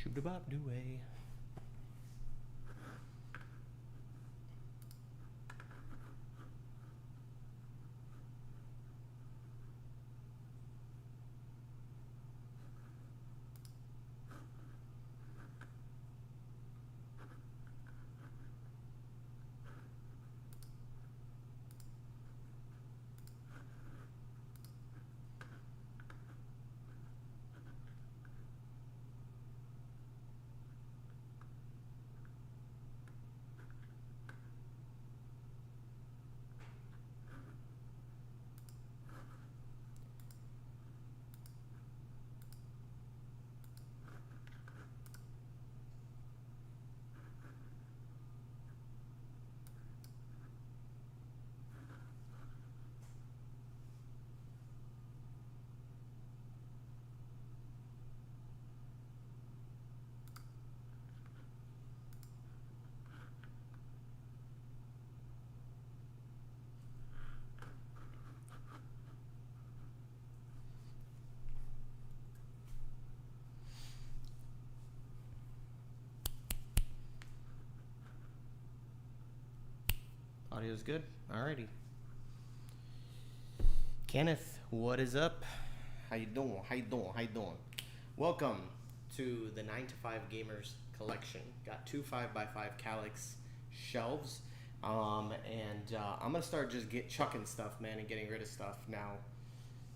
Shoot-a-bop-do-way. Audio's good. Alrighty. Kenneth, what is up? How you doing? How you doing? How you doing? Welcome to the 9 to 5 Gamers collection. Got 2 5x5 Calyx shelves. I'm gonna start just chucking stuff, man, and getting rid of stuff. Now,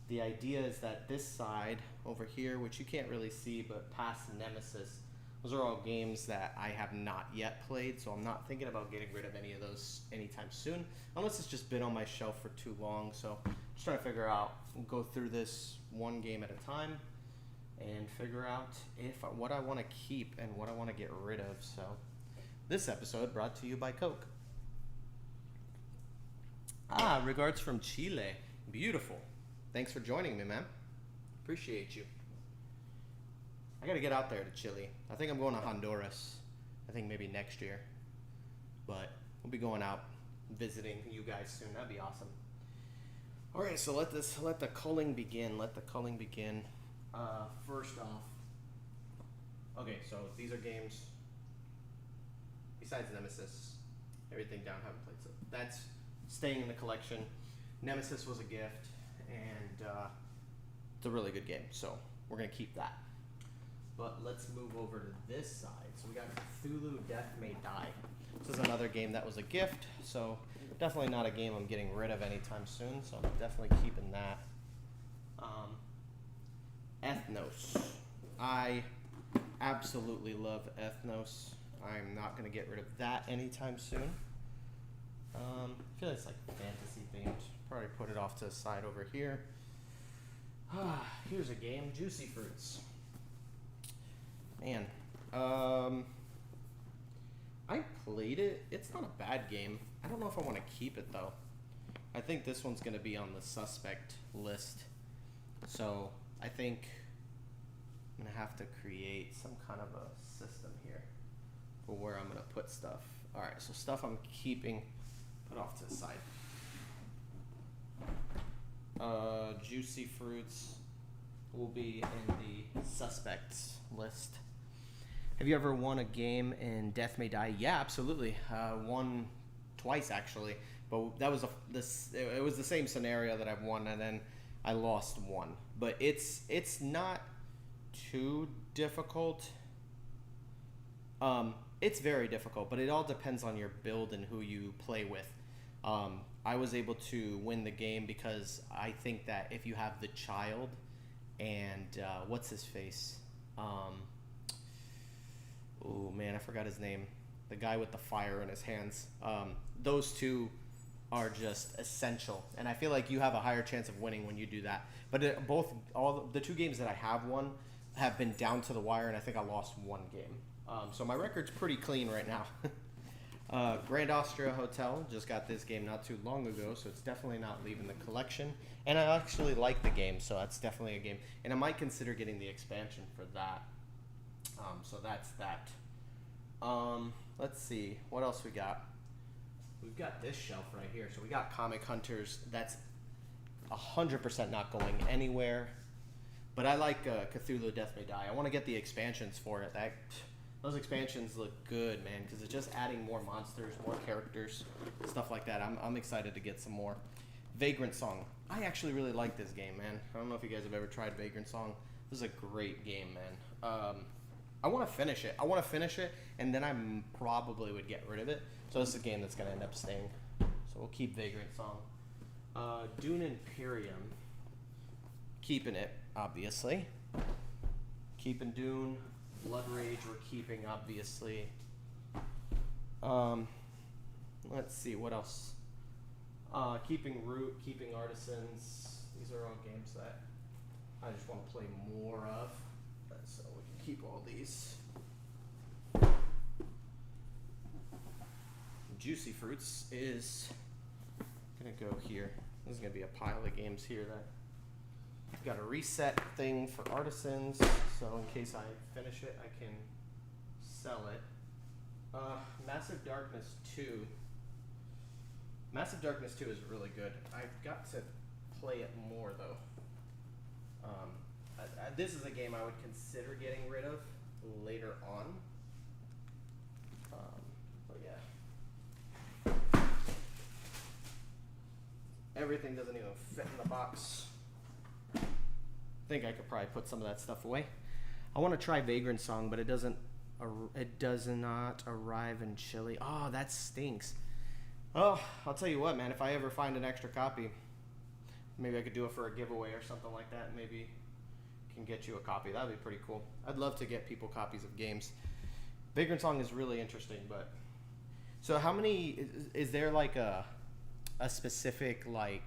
the idea is that this side over here, which you can't really see, but past Nemesis, those are all games that I have not yet played, so I'm not thinking about getting rid of any of those anytime soon, unless it's just been on my shelf for too long. So just trying to figure out, go through this one game at a time and figure out what I want to keep and what I want to get rid of. So this episode brought to you by Coke. Regards from Chile. Beautiful. Thanks for joining me, man. Appreciate you. I gotta get out there to Chile. I think I'm going to Honduras. I think maybe next year. But we'll be going out visiting you guys soon. That'd be awesome. Alright, so let the culling begin. Let the culling begin. First off. Okay, so these are games. Besides Nemesis. Everything down, haven't played. So that's staying in the collection. Nemesis was a gift. And it's a really good game. So we're gonna keep that. But let's move over to this side. So we got Cthulhu Death May Die. This is another game that was a gift, so definitely not a game I'm getting rid of anytime soon, so I'm definitely keeping that. Ethnos. I absolutely love Ethnos. I'm not going to get rid of that anytime soon. I feel like it's like fantasy themed. Probably put it off to the side over here. Here's a game, Juicy Fruits. Man, I played it. It's not a bad game. I don't know if I want to keep it, though. I think this one's going to be on the suspect list. So I think I'm going to have to create some kind of a system here for where I'm going to put stuff. All right, so stuff I'm keeping, put off to the side. Juicy Fruits will be in the suspects list. Have you ever won a game in Death May Die? Yeah, absolutely. Won twice actually, but that was it was the same scenario that I've won, and then I lost one. But it's not too difficult. It's very difficult, but it all depends on your build and who you play with. I was able to win the game because I think that if you have the child and what's his face? Oh man, I forgot his name. The guy with the fire in his hands. Those two are just essential, and I feel like you have a higher chance of winning when you do that. But all the two games that I have won have been down to the wire, and I think I lost one game. So my record's pretty clean right now. Grand Austria Hotel, just got this game not too long ago, so it's definitely not leaving the collection. And I actually like the game, so that's definitely a game. And I might consider getting the expansion for that. So that's that. Let's see, what else we got? We've got this shelf right here. So we got Comic Hunters. That's 100% not going anywhere. But I like Cthulhu Death May Die. I want to get the expansions for it. Those expansions look good, man, because it's just adding more monsters, more characters, stuff like that. I'm excited to get some more. Vagrant Song. I actually really like this game, man. I don't know if you guys have ever tried Vagrant Song. This is a great game, man. I want to finish it. And then I probably would get rid of it. So this is a game that's going to end up staying. So we'll keep Vagrant Song. Dune Imperium. Keeping it, obviously. Keeping Dune. Blood Rage we're keeping, obviously. Let's see, what else? Keeping Root, keeping Artisans. These are all games that I just want to play more of. So we can keep all these. Juicy Fruits is gonna go here. This is gonna be a pile of games here that I've got a reset thing for Artisans, so in case I finish it, I can sell it. Massive Darkness 2. Massive Darkness 2 is really good. I've got to play it more, though. This is a game I would consider getting rid of later on. But yeah. Everything doesn't even fit in the box. I think I could probably put some of that stuff away. I want to try Vagrant Song, but it does not arrive in Chile. Oh, that stinks. Oh, I'll tell you what, man. If I ever find an extra copy, maybe I could do it for a giveaway or something like that. Maybe can get you a copy. That'd be pretty cool. I'd love to get people copies of games. Vagrant Song is really interesting, but so how many is there like a specific like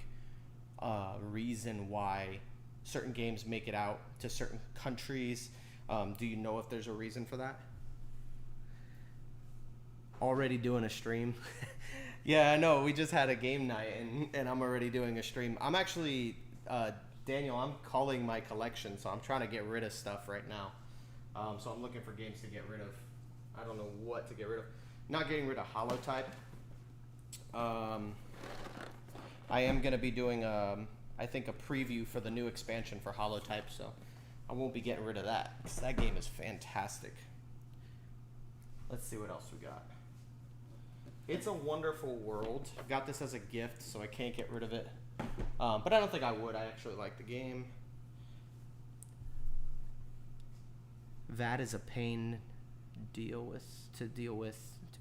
reason why certain games make it out to certain countries? Do you know if there's a reason for that? Already doing a stream. Yeah, I know. We just had a game night, and I'm already doing a stream. I'm actually, Daniel, I'm culling my collection, so I'm trying to get rid of stuff right now. So I'm looking for games to get rid of. I don't know what to get rid of. Not getting rid of Holotype. I am going to be doing, I think, a preview for the new expansion for Holotype, so I won't be getting rid of that, because that game is fantastic. Let's see what else we got. It's a Wonderful World. Got this as a gift, so I can't get rid of it. But I don't think I would. I actually like the game. That is a pain to deal with, to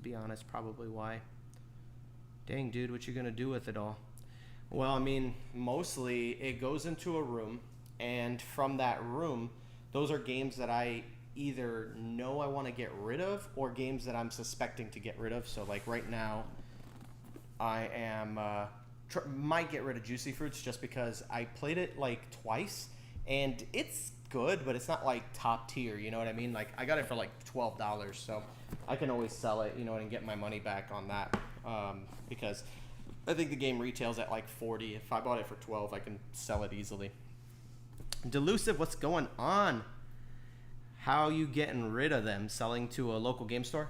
be honest, probably why. Dang, dude, what you gonna do with it all? Well, I mean, mostly it goes into a room, and from that room, those are games that I either know I want to get rid of or games that I'm suspecting to get rid of. So like right now, I am might get rid of Juicy Fruits just because I played it like twice, and it's good, but it's not like top tier, you know what I mean? Like I got it for like $12, so I can always sell it, you know, and get my money back on that, because I think the game retails at like 40. If I bought it for 12, I can sell it easily. Delusive, what's going on? How you getting rid of them? Selling to a local game store?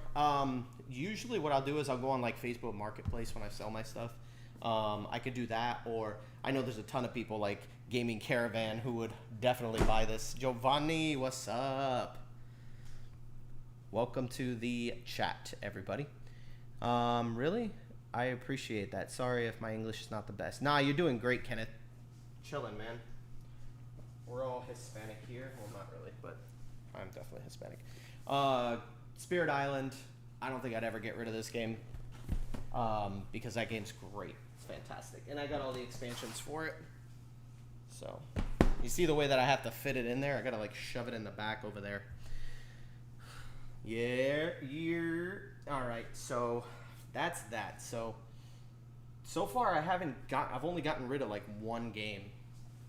Usually what I'll do is I'll go on like Facebook Marketplace when I sell my stuff. I could do that, or I know there's a ton of people like Gaming Caravan who would definitely buy this. Giovanni, what's up? Welcome to the chat, everybody. Really? I appreciate that. Sorry if my English is not the best. Nah, you're doing great, Kenneth. Chilling, man. We're all Hispanic here. Well, not really, but I'm definitely Hispanic. Spirit Island. I don't think I'd ever get rid of this game, because that game's great. It's fantastic. And I got all the expansions for it. So, you see the way that I have to fit it in there? I got to like shove it in the back over there. Yeah. All right, so that's that. So far I've only gotten rid of like one game.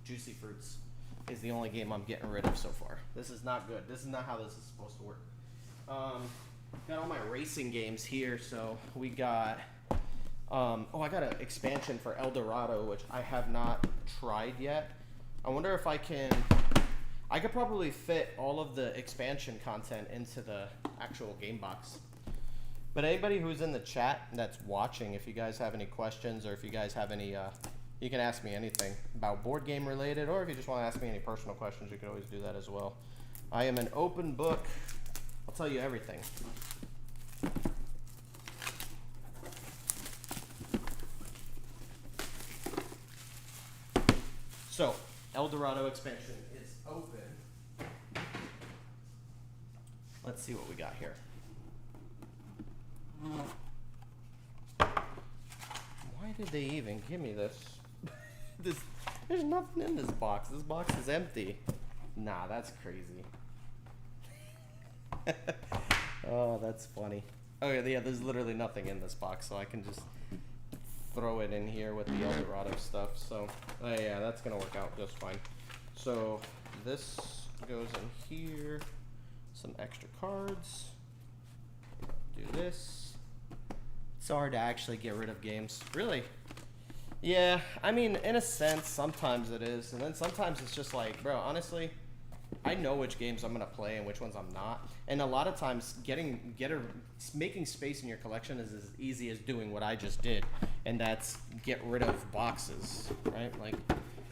Juicy Fruits is the only game I'm getting rid of so far. This is not good. This is not how this is supposed to work. Got all my racing games here. So we got, I got an expansion for El Dorado, which I have not tried yet. I wonder if I could probably fit all of the expansion content into the actual game box. But anybody who's in the chat that's watching, if you guys have any questions or if you guys have any You can ask me anything about board game related, or if you just want to ask me any personal questions, you can always do that as well. I am an open book. I'll tell you everything. So, El Dorado expansion is open. Let's see what we got here. Why did they even give me this? There's nothing in this box. This box is empty. Nah, that's crazy. Oh, that's funny. Oh yeah, there's literally nothing in this box, so I can just throw it in here with the El Dorado stuff. So, yeah, that's gonna work out just fine. So this goes in here. Some extra cards. Do this. It's hard to actually get rid of games. Really? Yeah, I mean, in a sense, sometimes it is. And then sometimes it's just like, bro, honestly, I know which games I'm going to play and which ones I'm not. And a lot of times, making space in your collection is as easy as doing what I just did. And that's get rid of boxes, right? Like,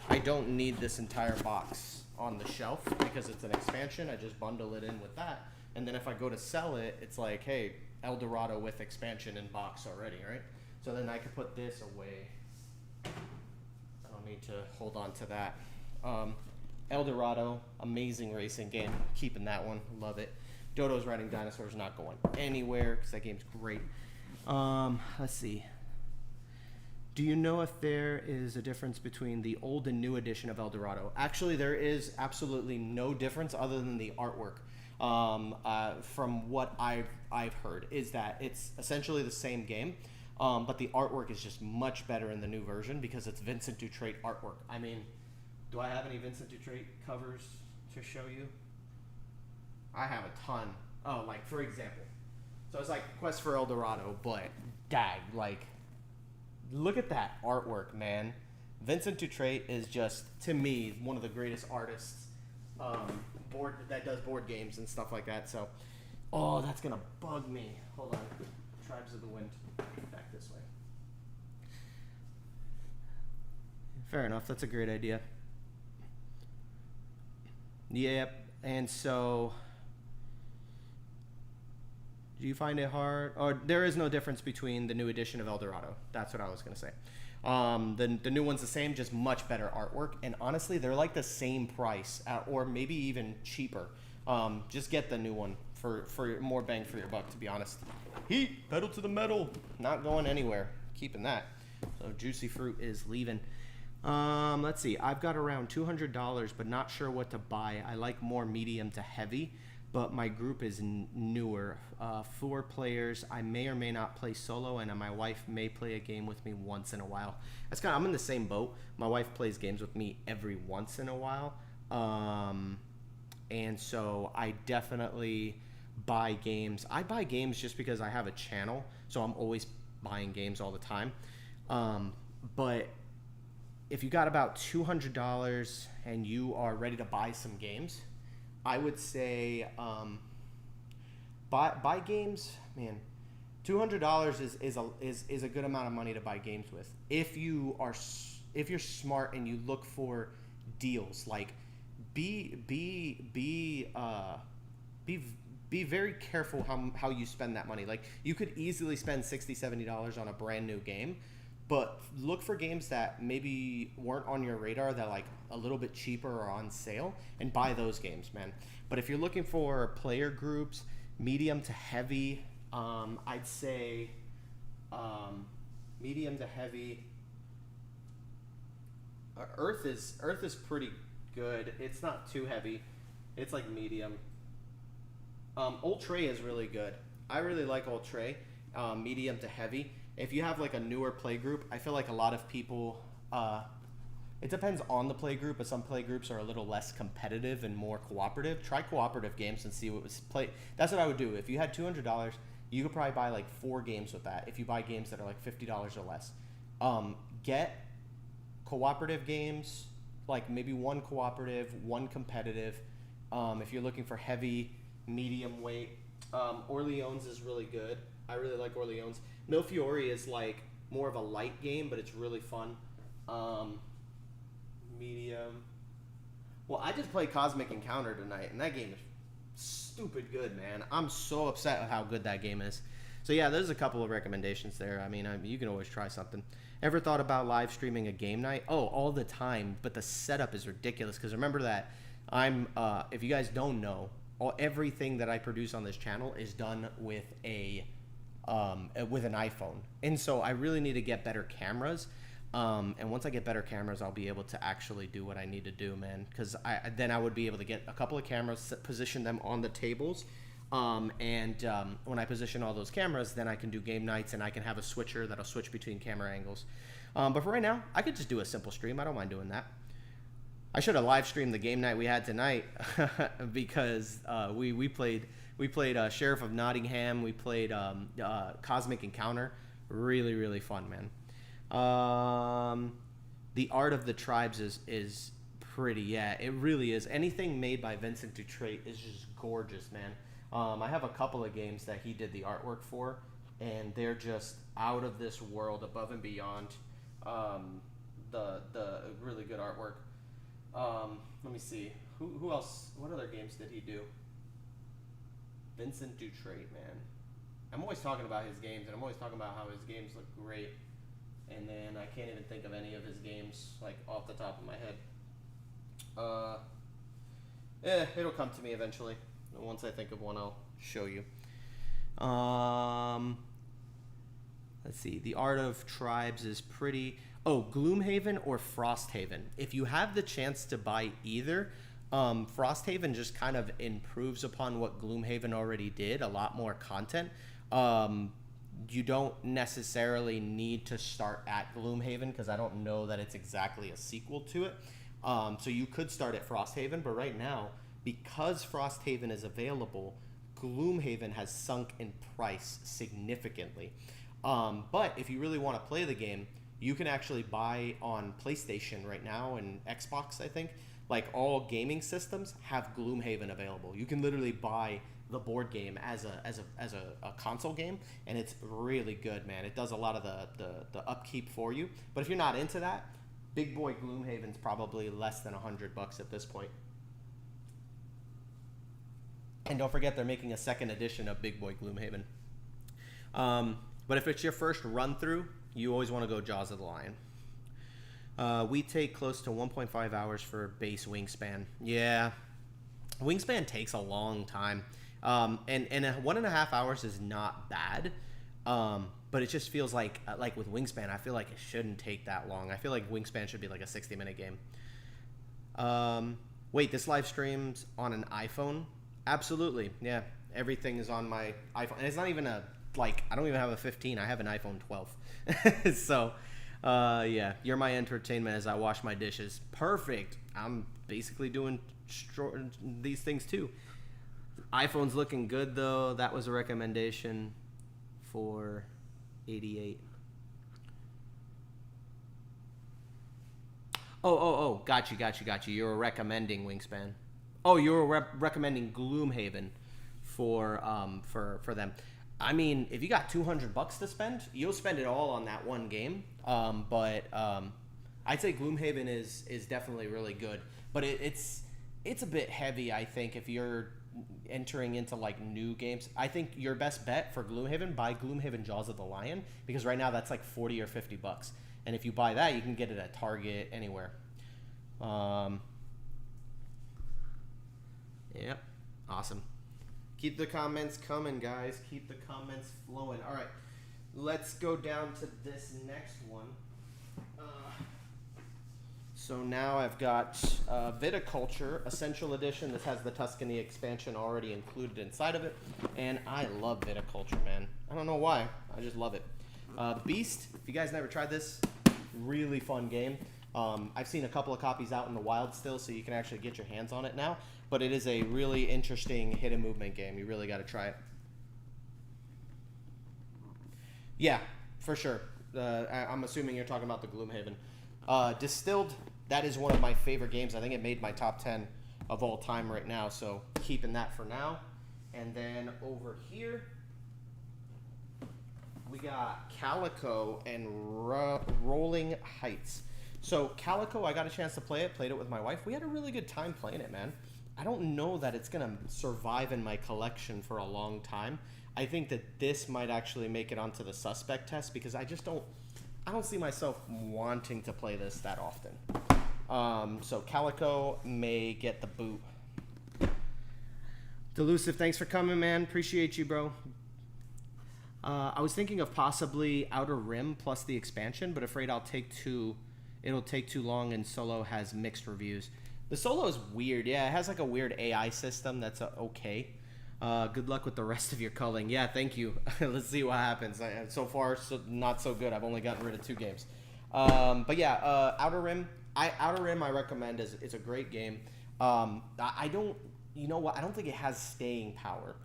I don't need this entire box on the shelf because it's an expansion. I just bundle it in with that. And then if I go to sell it, it's like, hey, El Dorado with expansion in box already, right? So then I could put this away. I don't need to hold on to that. El Dorado, amazing racing game. Keeping that one, love it. Dodo's Riding Dinosaurs, not going anywhere because that game's great. Let's see. Do you know if there is a difference between the old and new edition of El Dorado? Actually, there is absolutely no difference other than the artwork. From what I've heard, is that it's essentially the same game, but the artwork is just much better in the new version because it's Vincent Dutrait artwork. I mean, do I have any Vincent Dutrait covers to show you? I have a ton. Oh, like for example, so it's like Quest for El Dorado, but dag, like, look at that artwork, man. Vincent Dutrait is just, to me, one of the greatest artists that does board games and stuff like that. So, oh, that's gonna bug me. Hold on, Tribes of the Wind, back this way. Fair enough. That's a great idea. Yep. And so, do you find it hard? Or there is no difference between the new edition of El Dorado. That's what I was gonna say. The new one's the same, just much better artwork. And honestly, they're like the same price, or maybe even cheaper. Just get the new one for more bang for your buck, to be honest. Heat, pedal to the metal, not going anywhere. Keeping that. So Juicy Fruit is leaving. Let's see. I've got around $200, but not sure what to buy. I like more medium to heavy, but my group is newer. 4 players. I may or may not play solo, and my wife may play a game with me once in a while. I'm in the same boat. My wife plays games with me every once in a while. And so I definitely buy games. I buy games just because I have a channel, so I'm always buying games all the time. But if you got about $200 and you are ready to buy some games, I would say buy games. Man, $200 is a good amount of money to buy games with. If you're smart and you look for deals, like be very careful how you spend that money. Like, you could easily spend $60-$70 on a brand new game, but look for games that maybe weren't on your radar, that like a little bit cheaper or on sale, and buy those games, man. But if you're looking for player groups, medium to heavy, I'd say medium to heavy. Earth is pretty good. It's not too heavy. It's like medium. Old Tray is really good. I really like Old Tray, medium to heavy. If you have like a newer play group, I feel like a lot of people, it depends on the play group, but some play groups are a little less competitive and more cooperative. Try cooperative games and see what was played. That's what I would do. If you had $200, you could probably buy like 4 games with that. If you buy games that are like $50 or less, get cooperative games, like maybe 1 cooperative, 1 competitive. If you're looking for heavy, medium weight, Orleans is really good. I really like Orleans. Millefiori is like more of a light game, but it's really fun. Medium. Well, I just played Cosmic Encounter tonight, and that game is stupid good, man. I'm so upset with how good that game is. So yeah, there's a couple of recommendations there. I mean, you can always try something. Ever thought about live streaming a game night? Oh, all the time, but the setup is ridiculous because remember that if you guys don't know, everything that I produce on this channel is done with an iPhone, and so I really need to get better cameras. And once I get better cameras, I'll be able to actually do what I need to do, man. Because then I would be able to get a couple of cameras, position them on the tables, and when I position all those cameras, then I can do game nights, and I can have a switcher that'll switch between camera angles. But for right now, I could just do a simple stream. I don't mind doing that. I should have live streamed the game night we had tonight because we played Sheriff of Nottingham. We played Cosmic Encounter. Really, really fun, man. The Art of the Tribes is pretty. Yeah, it really is. Anything made by Vincent Dutrait is just gorgeous, man. I have a couple of games that he did the artwork for, and they're just out of this world, above and beyond. The really good artwork. Let me see. Who else? What other games did he do? Vincent Dutrait, man. I'm always talking about his games, and I'm always talking about how his games look great. And then I can't even think of any of his games, like, off the top of my head. It'll come to me eventually. And once I think of one, I'll show you. Let's see. The Art of Tribes is pretty... Oh, Gloomhaven or Frosthaven. If you have the chance to buy either, Frosthaven just kind of improves upon what Gloomhaven already did. A lot more content. You don't necessarily need to start at Gloomhaven because I don't know that it's exactly a sequel to it. So you could start at Frosthaven, but right now, because Frosthaven is available, Gloomhaven has sunk in price significantly. But if you really want to play the game, you can actually buy on PlayStation right now and Xbox, I think. Like all gaming systems have Gloomhaven available. You can literally buy the board game as a console game, and it's really good, man. It does a lot of the upkeep for you. But if you're not into that, Big Boy Gloomhaven's probably less than $100 at this point. And don't forget, they're making a second edition of Big Boy Gloomhaven. But if it's your first run through, you always want to go Jaws of the Lion. We take close to 1.5 hours for base wingspan. Yeah, wingspan takes a long time. And 1.5 hours is not bad. But it just feels like with wingspan, I feel like it shouldn't take that long. I feel like wingspan should be like a 60-minute game. Wait, this live stream's on an iPhone? Absolutely, yeah. Everything is on my iPhone, and it's not even I don't even have a 15. I have an iPhone 12. So, yeah, you're my entertainment as I wash my dishes. Perfect. I'm basically doing these things too. iPhone's looking good though. That was a recommendation for 88. Oh, got you. You were recommending Wingspan. Oh, you were recommending Gloomhaven for them. I mean, if you got $200 to spend, you'll spend it all on that one game. But I'd say Gloomhaven is definitely really good. But it's a bit heavy, I think, if you're entering into like new games. I think your best bet for Gloomhaven, buy Gloomhaven Jaws of the Lion, because right now that's like $40 or $50. And if you buy that, you can get it at Target, anywhere. Yep, awesome. Keep the comments coming, guys. Keep the comments flowing. All right, let's go down to this next one. So now I've got Viticulture Essential Edition. This has the Tuscany expansion already included inside of it. And I love Viticulture, man. I don't know why. I just love it. Beast, if you guys never tried this, really fun game. I've seen a couple of copies out in the wild still, so you can actually get your hands on it now. But it is a really interesting hidden movement game. You really got to try it. Yeah, for sure. I'm assuming you're talking about the Gloomhaven. Distilled, that is one of my favorite games. I think it made my top 10 of all time right now, so keeping that for now. And then over here, we got Calico and Rolling Heights. So Calico, I got a chance to play it. Played it with my wife. We had a really good time playing it, man. I don't know that it's gonna survive in my collection for a long time. I think that this might actually make it onto the suspect test because I don't see myself wanting to play this that often. So Calico may get the boot. Delusive, thanks for coming, man. Appreciate you, bro. I was thinking of possibly Outer Rim plus the expansion, but afraid it'll take too long and solo has mixed reviews. The solo is weird. Yeah, it has like a weird AI system that's okay. Good luck with the rest of your culling. Yeah, thank you. Let's see what happens. So far, not so good. I've only gotten rid of 2 games. But yeah, Outer Rim. Outer Rim I recommend. It's a great game. I don't. You know what? I don't think it has staying power.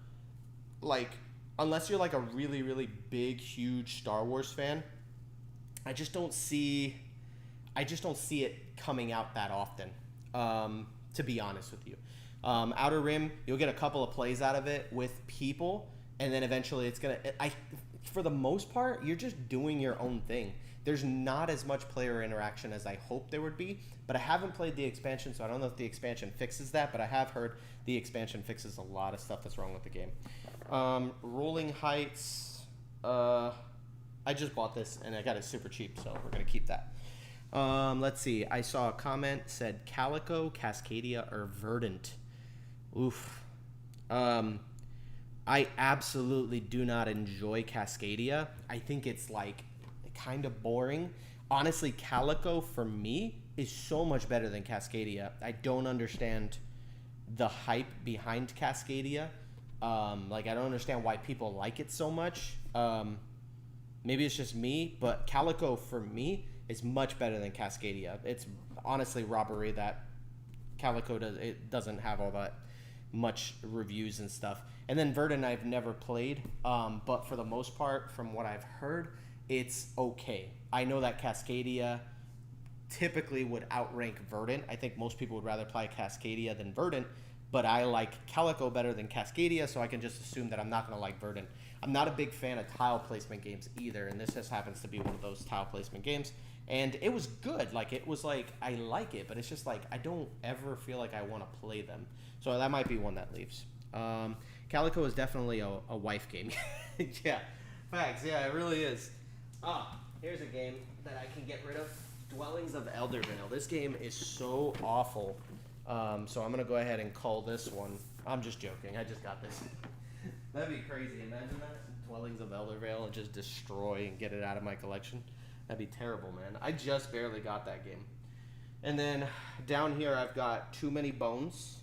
Like, unless you're like a really, really big, huge Star Wars fan, I just don't see it coming out that often. To be honest with you. Outer Rim, you'll get a couple of plays out of it with people, and then eventually it's gonna. For the most part, you're just doing your own thing. There's not as much player interaction as I hoped there would be, but I haven't played the expansion, so I don't know if the expansion fixes that, but I have heard the expansion fixes a lot of stuff that's wrong with the game. Rolling Heights, I just bought this, and I got it super cheap, so we're going to keep that. Let's see. I saw a comment said Calico, Cascadia, or Verdant. Oof. I absolutely do not enjoy Cascadia. I think it's like kind of boring. Honestly, Calico for me is so much better than Cascadia. I don't understand the hype behind Cascadia. Like, I don't understand why people like it so much. Maybe it's just me, but Calico for me is much better than Cascadia. It's honestly robbery that Calico doesn't have all that much reviews and stuff. And then Verdant I've never played, but for the most part, from what I've heard, it's okay. I know that Cascadia typically would outrank Verdant. I think most people would rather play Cascadia than Verdant, but I like Calico better than Cascadia, so I can just assume that I'm not going to like Verdant. I'm not a big fan of tile placement games either, and this just happens to be one of those tile placement games. And it was good. Like, it was like, I like it, but it's just like, I don't ever feel like I want to play them. So that might be one that leaves. Calico is definitely a wife game. Yeah, facts. Yeah, it really is. Here's a game that I can get rid of. Dwellings of Eldervale. This game is so awful. So I'm going to go ahead and call this one. I'm just joking. I just got this. That'd be crazy. Imagine that. Dwellings of Eldervale and just destroy and get it out of my collection. That'd be terrible, man. I just barely got that game. And then down here I've got Too Many Bones.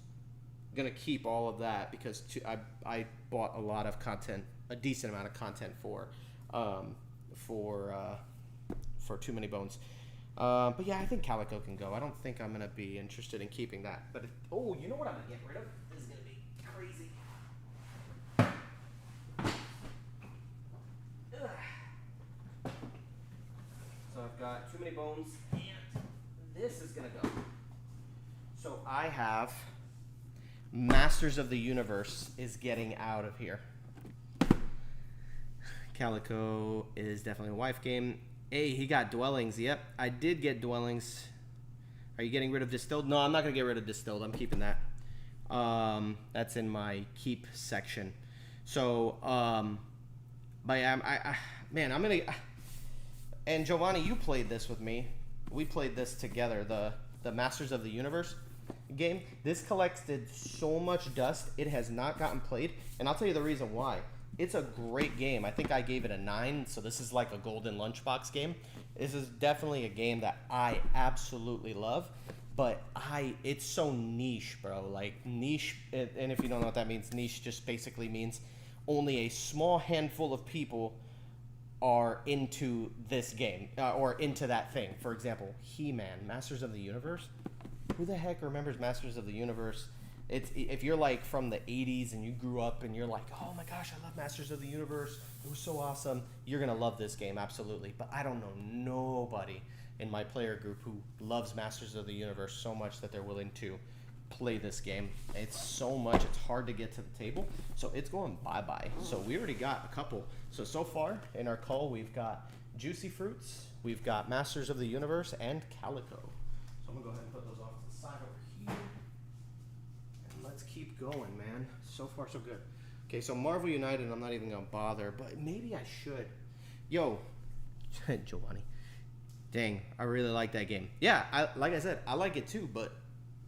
I'm going to keep all of that because I bought a lot of content, a decent amount of content for Too Many Bones. But yeah, I think Calico can go. I don't think I'm going to be interested in keeping that. But you know what I'm going to get rid of? This is going to be crazy. Ugh. So I've got Too Many Bones, and this is going to go. So I have Masters of the Universe is getting out of here. Calico is definitely a wife game. Hey, he got Dwellings. Yep, I did get Dwellings. Are you getting rid of Distilled? No, I'm not going to get rid of Distilled. I'm keeping that. That's in my keep section. So, but yeah, man, I'm going to... And Giovanni, you played this with me. We played this together, the Masters of the Universe game. This collected so much dust, it has not gotten played. And I'll tell you the reason why. It's a great game. I think I gave it a 9, so this is like a golden lunchbox game. This is definitely a game that I absolutely love, but it's so niche, bro. Like, niche, and if you don't know what that means, niche just basically means only a small handful of people are into this game, or into that thing. For example, He-Man, Masters of the Universe. Who the heck remembers Masters of the Universe? If you're like from the 80s and you grew up and you're like, oh my gosh, I love Masters of the Universe, it was so awesome, you're going to love this game, absolutely. But I don't know nobody in my player group who loves Masters of the Universe so much that they're willing to play this game. It's so much, it's hard to get to the table, so it's going bye-bye. So we already got a couple. So far in our call, we've got Juicy Fruits. We've got Masters of the Universe and Calico. So I'm going to go ahead and put those off to the side over here. And let's keep going, man. So far, so good. Okay, so Marvel United, I'm not even going to bother, but maybe I should. Yo, Giovanni. Dang, I really like that game. Yeah, like I said, I like it too, but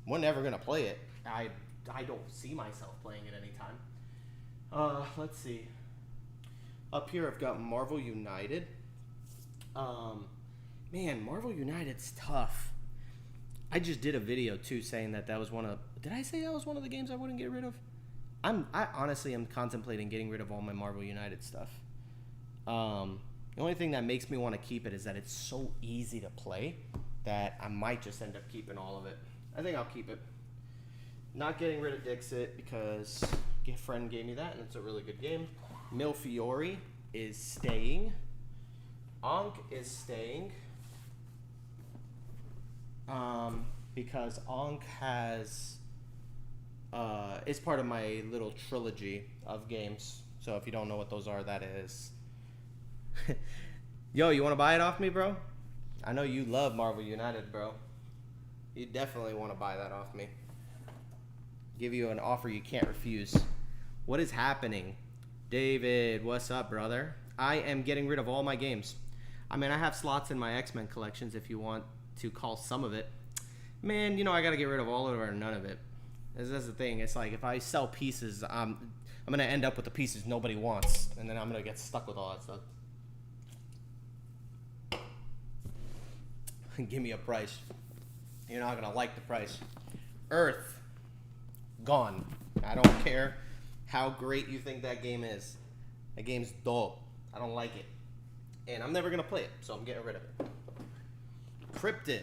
we're never going to play it. I don't see myself playing it anytime. Let's see. Up here, I've got Marvel United. Man, Marvel United's tough. I just did a video too saying that was one of. Did I say that was one of the games I wouldn't get rid of? I honestly am contemplating getting rid of all my Marvel United stuff. The only thing that makes me want to keep it is that it's so easy to play that I might just end up keeping all of it. I think I'll keep it. Not getting rid of Dixit because a friend gave me that and it's a really good game. Milfiore is staying. Ankh is staying. Because Ankh has is part of my little trilogy of games. So if you don't know what those are, that is. Yo, you want to buy it off me, bro? I know you love Marvel United, bro. You definitely want to buy that off me. Give you an offer you can't refuse. What is happening? David, what's up, brother? I am getting rid of all my games. I mean, I have slots in my X-Men collections if you want to call some of it. Man, you know, I got to get rid of all of it or none of it. That's the thing. It's like if I sell pieces, I'm going to end up with the pieces nobody wants. And then I'm going to get stuck with all that stuff. Give me a price. You're not going to like the price. Earth. Gone. I don't care how great you think that game is. That game's dull. I don't like it. And I'm never going to play it, so I'm getting rid of it. Cryptid.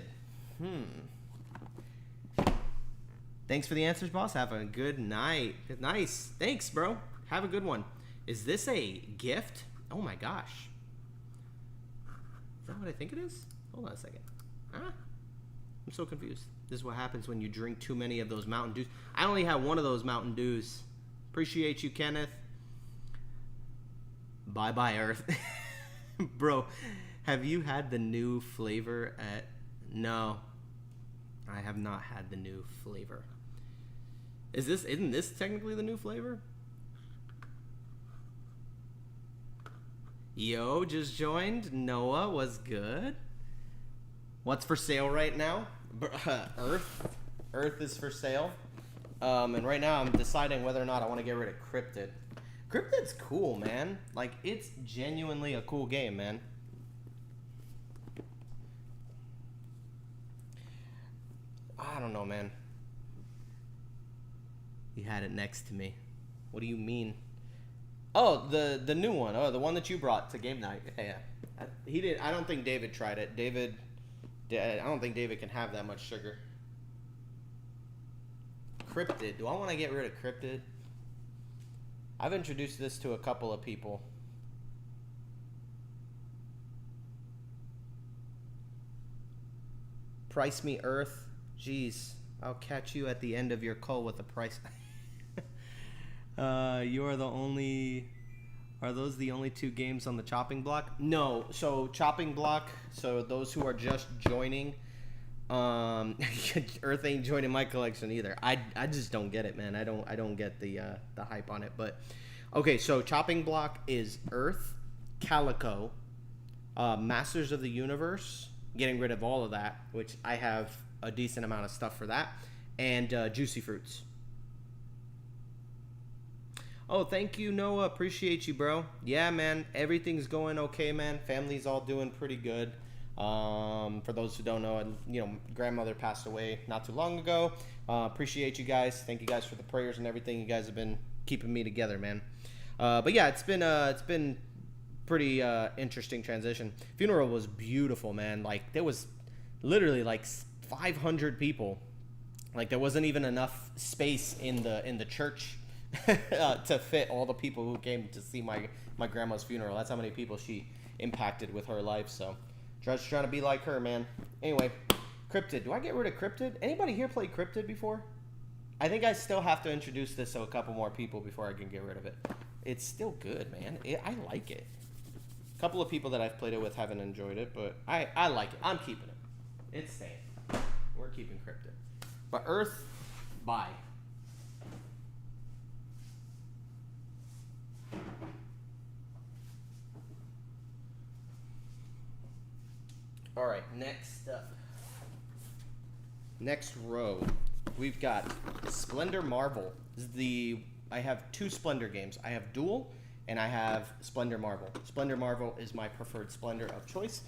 Thanks for the answers, boss. Have a good night. Nice. Thanks, bro. Have a good one. Is this a gift? Oh, my gosh. Is that what I think it is? Hold on a second. Huh? I'm so confused. This is what happens when you drink too many of those Mountain Dews. I only have one of those Mountain Dews. Appreciate you, Kenneth. Bye-bye, Earth. Bro, have you had the new flavor at... No. I have not had the new flavor. Isn't this technically the new flavor? Yo, just joined. Noah was good. What's for sale right now? Earth. Earth is for sale. And right now I'm deciding whether or not I want to get rid of Cryptid. Cryptid's cool, man. Like, it's genuinely a cool game, man. I don't know, man. He had it next to me. What do you mean? Oh, the new one. Oh, the one that you brought to game night. Yeah. He did. I don't think David tried it. I don't think David can have that much sugar. Cryptid. Do I want to get rid of Cryptid? I've introduced this to a couple of people. Price me Earth. Jeez. I'll catch you at the end of your call with the price. You are the only... Are those the only two games on the chopping block? No. So chopping block, so those who are just joining, Earth ain't joining my collection either. I just don't get it, man. I don't get the hype on it. But okay, so chopping block is Earth, Calico, Masters of the Universe, getting rid of all of that, which I have a decent amount of stuff for that, and Juicy Fruits. Oh, thank you, Noah. Appreciate you, bro. Yeah, man. Everything's going okay, man. Family's all doing pretty good. For those who don't know, grandmother passed away not too long ago. Appreciate you guys. Thank you guys for the prayers and everything. You guys have been keeping me together, man. But yeah, it's been pretty interesting transition. Funeral was beautiful, man. Like, there was literally like 500 people. Like, there wasn't even enough space in the church to fit all the people who came to see my grandma's funeral. That's how many people she impacted with her life. So just trying to be like her, man. Anyway, Cryptid. Do I get rid of Cryptid? Anybody here play Cryptid before? I think I still have to introduce this to a couple more people before I can get rid of it. It's still good, man. I like it. A couple of people that I've played it with haven't enjoyed it, but I like it. I'm keeping it. It's staying. We're keeping Cryptid. But Earth, bye. All right, next up. Next row, we've got Splendor Marvel. I have 2 Splendor games. I have Duel and I have Splendor Marvel. Splendor Marvel is my preferred Splendor of choice.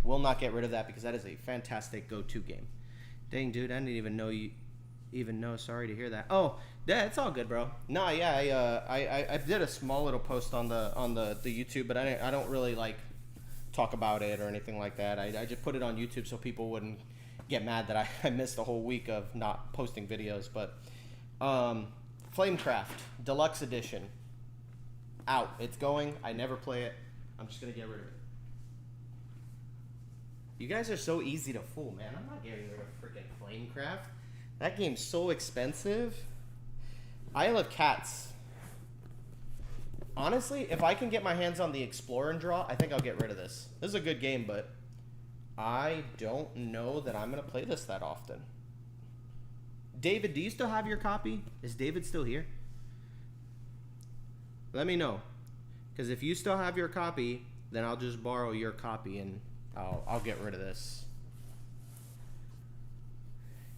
Will not get rid of that because that is a fantastic go-to game. Dang, dude, I didn't even know you even know. Sorry to hear that. Oh, yeah, it's all good, bro. No, yeah, I did a small little post on the YouTube, but I don't really like talk about it or anything like that. I just put it on YouTube so people wouldn't get mad that I missed a whole week of not posting videos. But Flamecraft Deluxe Edition out. It's going. I never play it. I'm just gonna get rid of it. You guys are so easy to fool, man. I'm not getting rid of freaking Flamecraft. That game's so expensive. Isle of Cats. Honestly, if I can get my hands on the Explore and Draw, I think I'll get rid of this. This is a good game, but I don't know that I'm going to play this that often. David, do you still have your copy? Is David still here? Let me know. Because if you still have your copy, then I'll just borrow your copy and I'll get rid of this.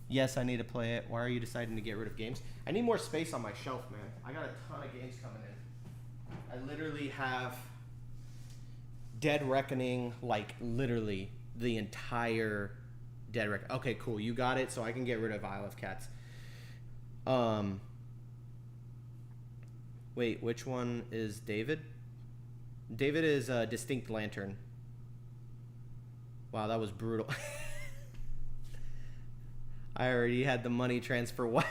Yes, I need to play it. Why are you deciding to get rid of games? I need more space on my shelf, man. I got a ton of games coming in. I literally have Dead Reckoning, like literally the entire Dead Reckoning. Okay, cool. You got it, so I can get rid of Isle of Cats. Wait, which one is David? David is Distinct Lantern. Wow, that was brutal. I already had the money transfer wire.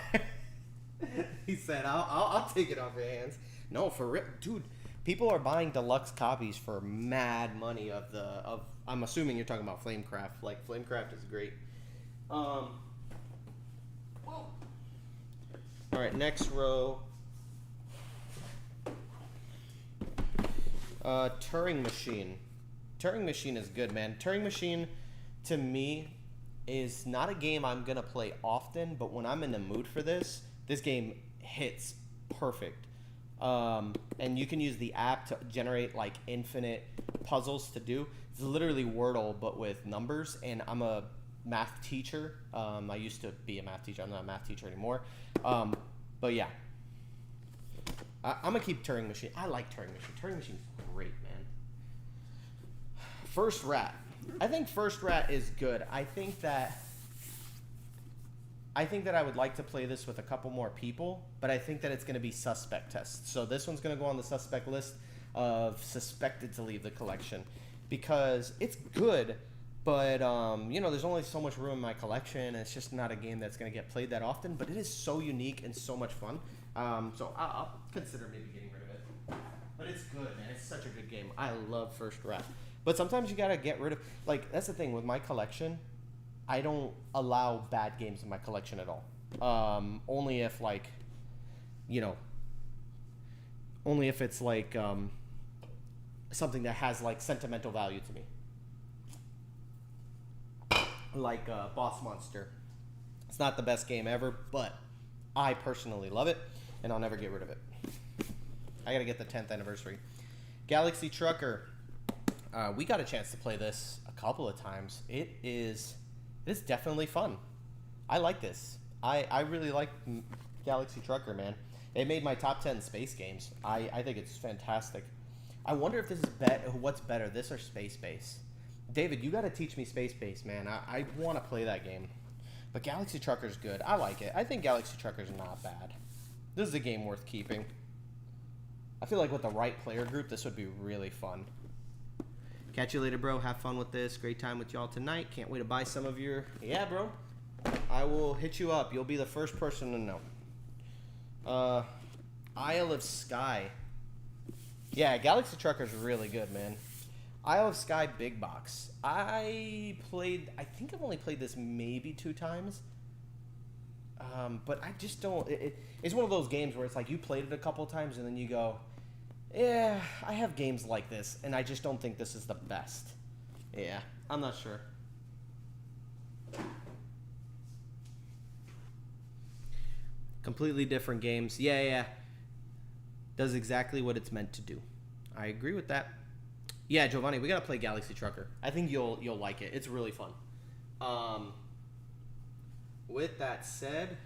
He said, I'll take it off your hands. No, for real, dude. People are buying deluxe copies for mad money of. I'm assuming you're talking about Flamecraft. Like Flamecraft is great. All right, next row. Turing Machine. Turing Machine is good, man. Turing Machine, to me, is not a game I'm gonna play often, but when I'm in the mood for this game hits perfect. And you can use the app to generate like infinite puzzles to do. It's literally Wordle but with numbers, and I'm a math teacher. I used to be a math teacher. I'm not a math teacher anymore. But yeah, I'm gonna keep Turing Machine. I like Turing Machine. Turing Machine's great, man. First Rat. I think First Rat is good. I think that I would like to play this with a couple more people, but I think that it's going to be suspect tests. So this one's going to go on the suspect list of suspected to leave the collection because it's good, but you know, there's only so much room in my collection. It's just not a game that's going to get played that often, but it is so unique and so much fun. So I'll consider maybe getting rid of it. But it's good, man. It's such a good game. I love First Rat. But sometimes you got to get rid of, like, that's the thing with my collection. I don't allow bad games in my collection at all. Only if, like, you know, only if it's like something that has like sentimental value to me. Like Boss Monster. It's not the best game ever, but I personally love it, and I'll never get rid of it. I gotta get the 10th anniversary. Galaxy Trucker. We got a chance to play this a couple of times. It's definitely fun. I like this. I really like Galaxy Trucker, man. It made my top 10 space games. I think it's fantastic. I wonder if this is what's better, this or Space Base? David, you got to teach me Space Base, man. I want to play that game. But Galaxy Trucker's good. I like it. I think Galaxy Trucker's not bad. This is a game worth keeping. I feel like with the right player group, this would be really fun. Catch you later, bro. Have fun with this. Great time with y'all tonight. Can't wait to buy some of your... Yeah, bro. I will hit you up. You'll be the first person to know. Isle of Skye. Yeah, Galaxy Trucker's really good, man. Isle of Skye Big Box. I think I've only played this maybe 2 times. But I just don't... It's one of those games where it's like you played it a couple times and then you go... Yeah, I have games like this, and I just don't think this is the best. Yeah, I'm not sure. Completely different games. Yeah. Does exactly what it's meant to do. I agree with that. Yeah, Giovanni, we gotta play Galaxy Trucker. I think you'll like it. It's really fun. With that said,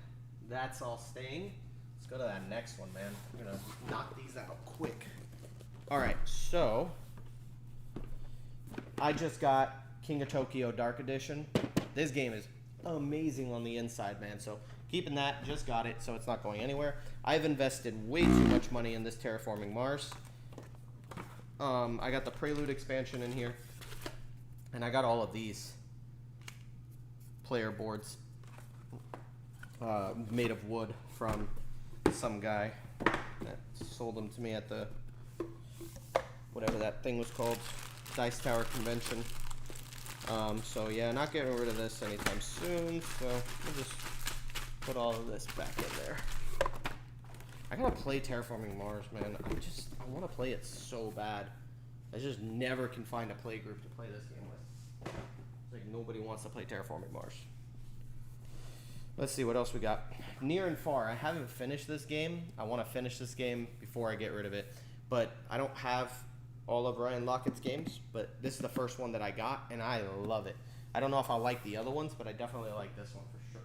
that's all staying. Let's go to that next one, man. I'm gonna knock these out quick. All right, so I just got King of Tokyo Dark Edition. This game is amazing on the inside, man. So keeping that, just got it, so it's not going anywhere. I've invested way too much money in this Terraforming Mars. I got the Prelude expansion in here, and I got all of these player boards made of wood from some guy that sold them to me at the whatever that thing was called, Dice Tower Convention. So yeah, not getting rid of this anytime soon, so we'll just put all of this back in there. I gotta play Terraforming Mars, man. I want to play it so bad. I just never can find a play group to play this game with. It's like nobody wants to play Terraforming Mars. Let's see what else we got. Near and Far. I haven't finished this game. I want to finish this game before I get rid of it. But I don't have all of Ryan Lockett's games, but this is the first one that I got, and I love it. I don't know if I like the other ones, but I definitely like this one for sure.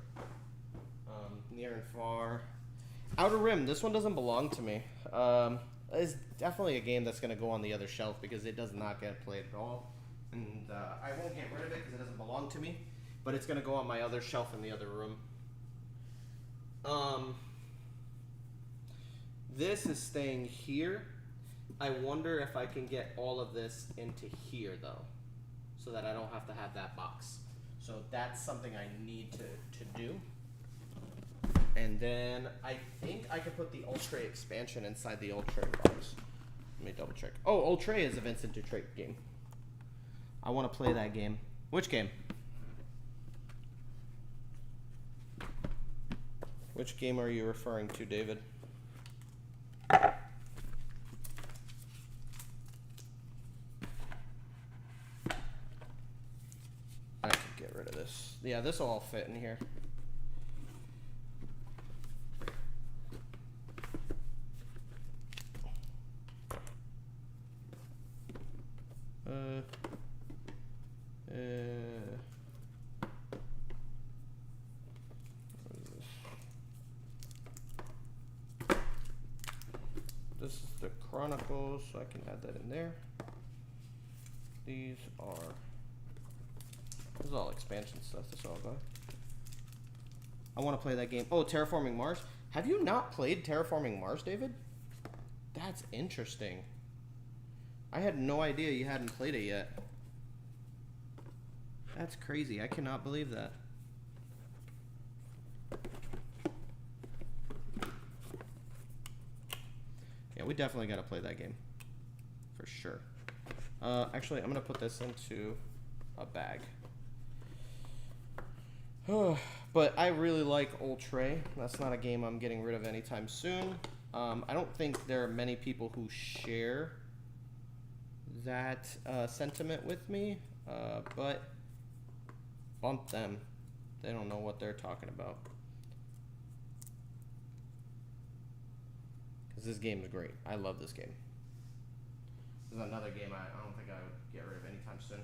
Near and Far. Outer Rim. This one doesn't belong to me. It's definitely a game that's going to go on the other shelf because it does not get played at all. And I won't get rid of it because it doesn't belong to me, but it's going to go on my other shelf in the other room. This is staying here. I wonder if I can get all of this into here, though, so that I don't have to have that box. So that's something I need to do. And then I think I could put the Ultra expansion inside the Ultra box. Let me double check. Oh, Ultra is a Vincent Dutrait game. I want to play that game. Which game? Which game are you referring to, David? I can get rid of this. Yeah, this will all fit in here. This is the Chronicles, so I can add that in there. This is all expansion stuff. That's all good. I want to play that game. Oh, Terraforming Mars. Have you not played Terraforming Mars, David? That's interesting. I had no idea you hadn't played it yet. That's crazy. I cannot believe that. Yeah, we definitely got to play that game. For sure. Actually, I'm going to put this into a bag. But I really like Ultra. That's not a game I'm getting rid of anytime soon. I don't think there are many people who share that sentiment with me, but bump them. They don't know what they're talking about. Because this game is great. I love this game. This is another game I don't think I would get rid of anytime soon.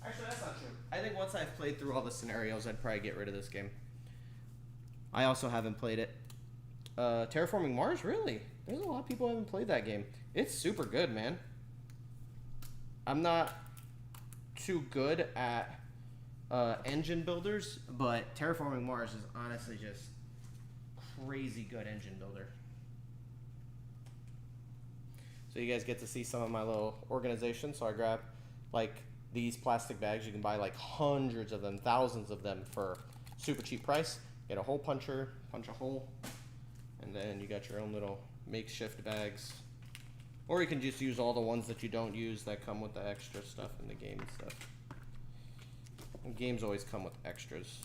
Actually, that's not true. I think once I've played through all the scenarios, I'd probably get rid of this game. I also haven't played it. Terraforming Mars, really? There's a lot of people who haven't played that game. It's super good, man. I'm not too good at engine builders, but Terraforming Mars is honestly just crazy good engine builder. So you guys get to see some of my little organization. So I grabbed like these plastic bags. You can buy like hundreds of them, thousands of them for super cheap price. Get a hole puncher, punch a hole, and then you got your own little makeshift bags. Or you can just use all the ones that you don't use that come with the extra stuff in the game and stuff. And games always come with extras.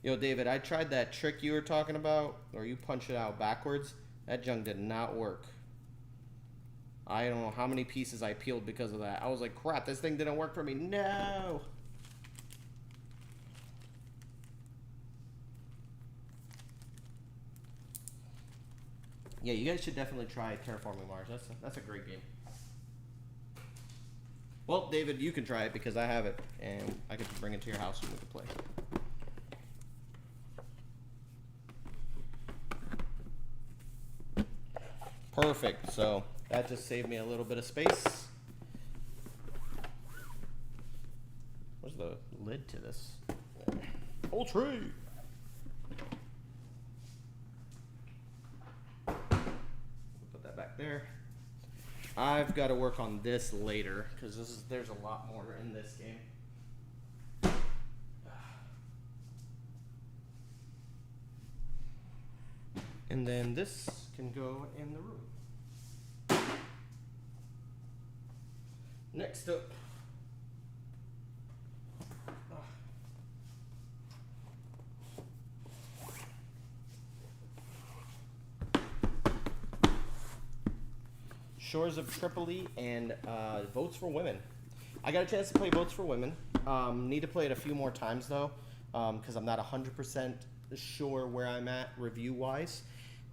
Yo, David, I tried that trick you were talking about, or you punch it out backwards. That junk did not work. I don't know how many pieces I peeled because of that. I was like, crap, this thing didn't work for me. No! Yeah, you guys should definitely try Terraforming Mars. That's a great game. Well, David, you can try it because I have it, and I could bring it to your house and we can play. Perfect. So that just saved me a little bit of space. Where's the lid to this? Whole tree. Put that back there. I've got to work on this later because there's a lot more in this game. And then this can go in the room. Next up, Shores of Tripoli and Votes for Women. I got a chance to play Votes for Women. Need to play it a few more times though, because I'm not 100% sure where I'm at review-wise.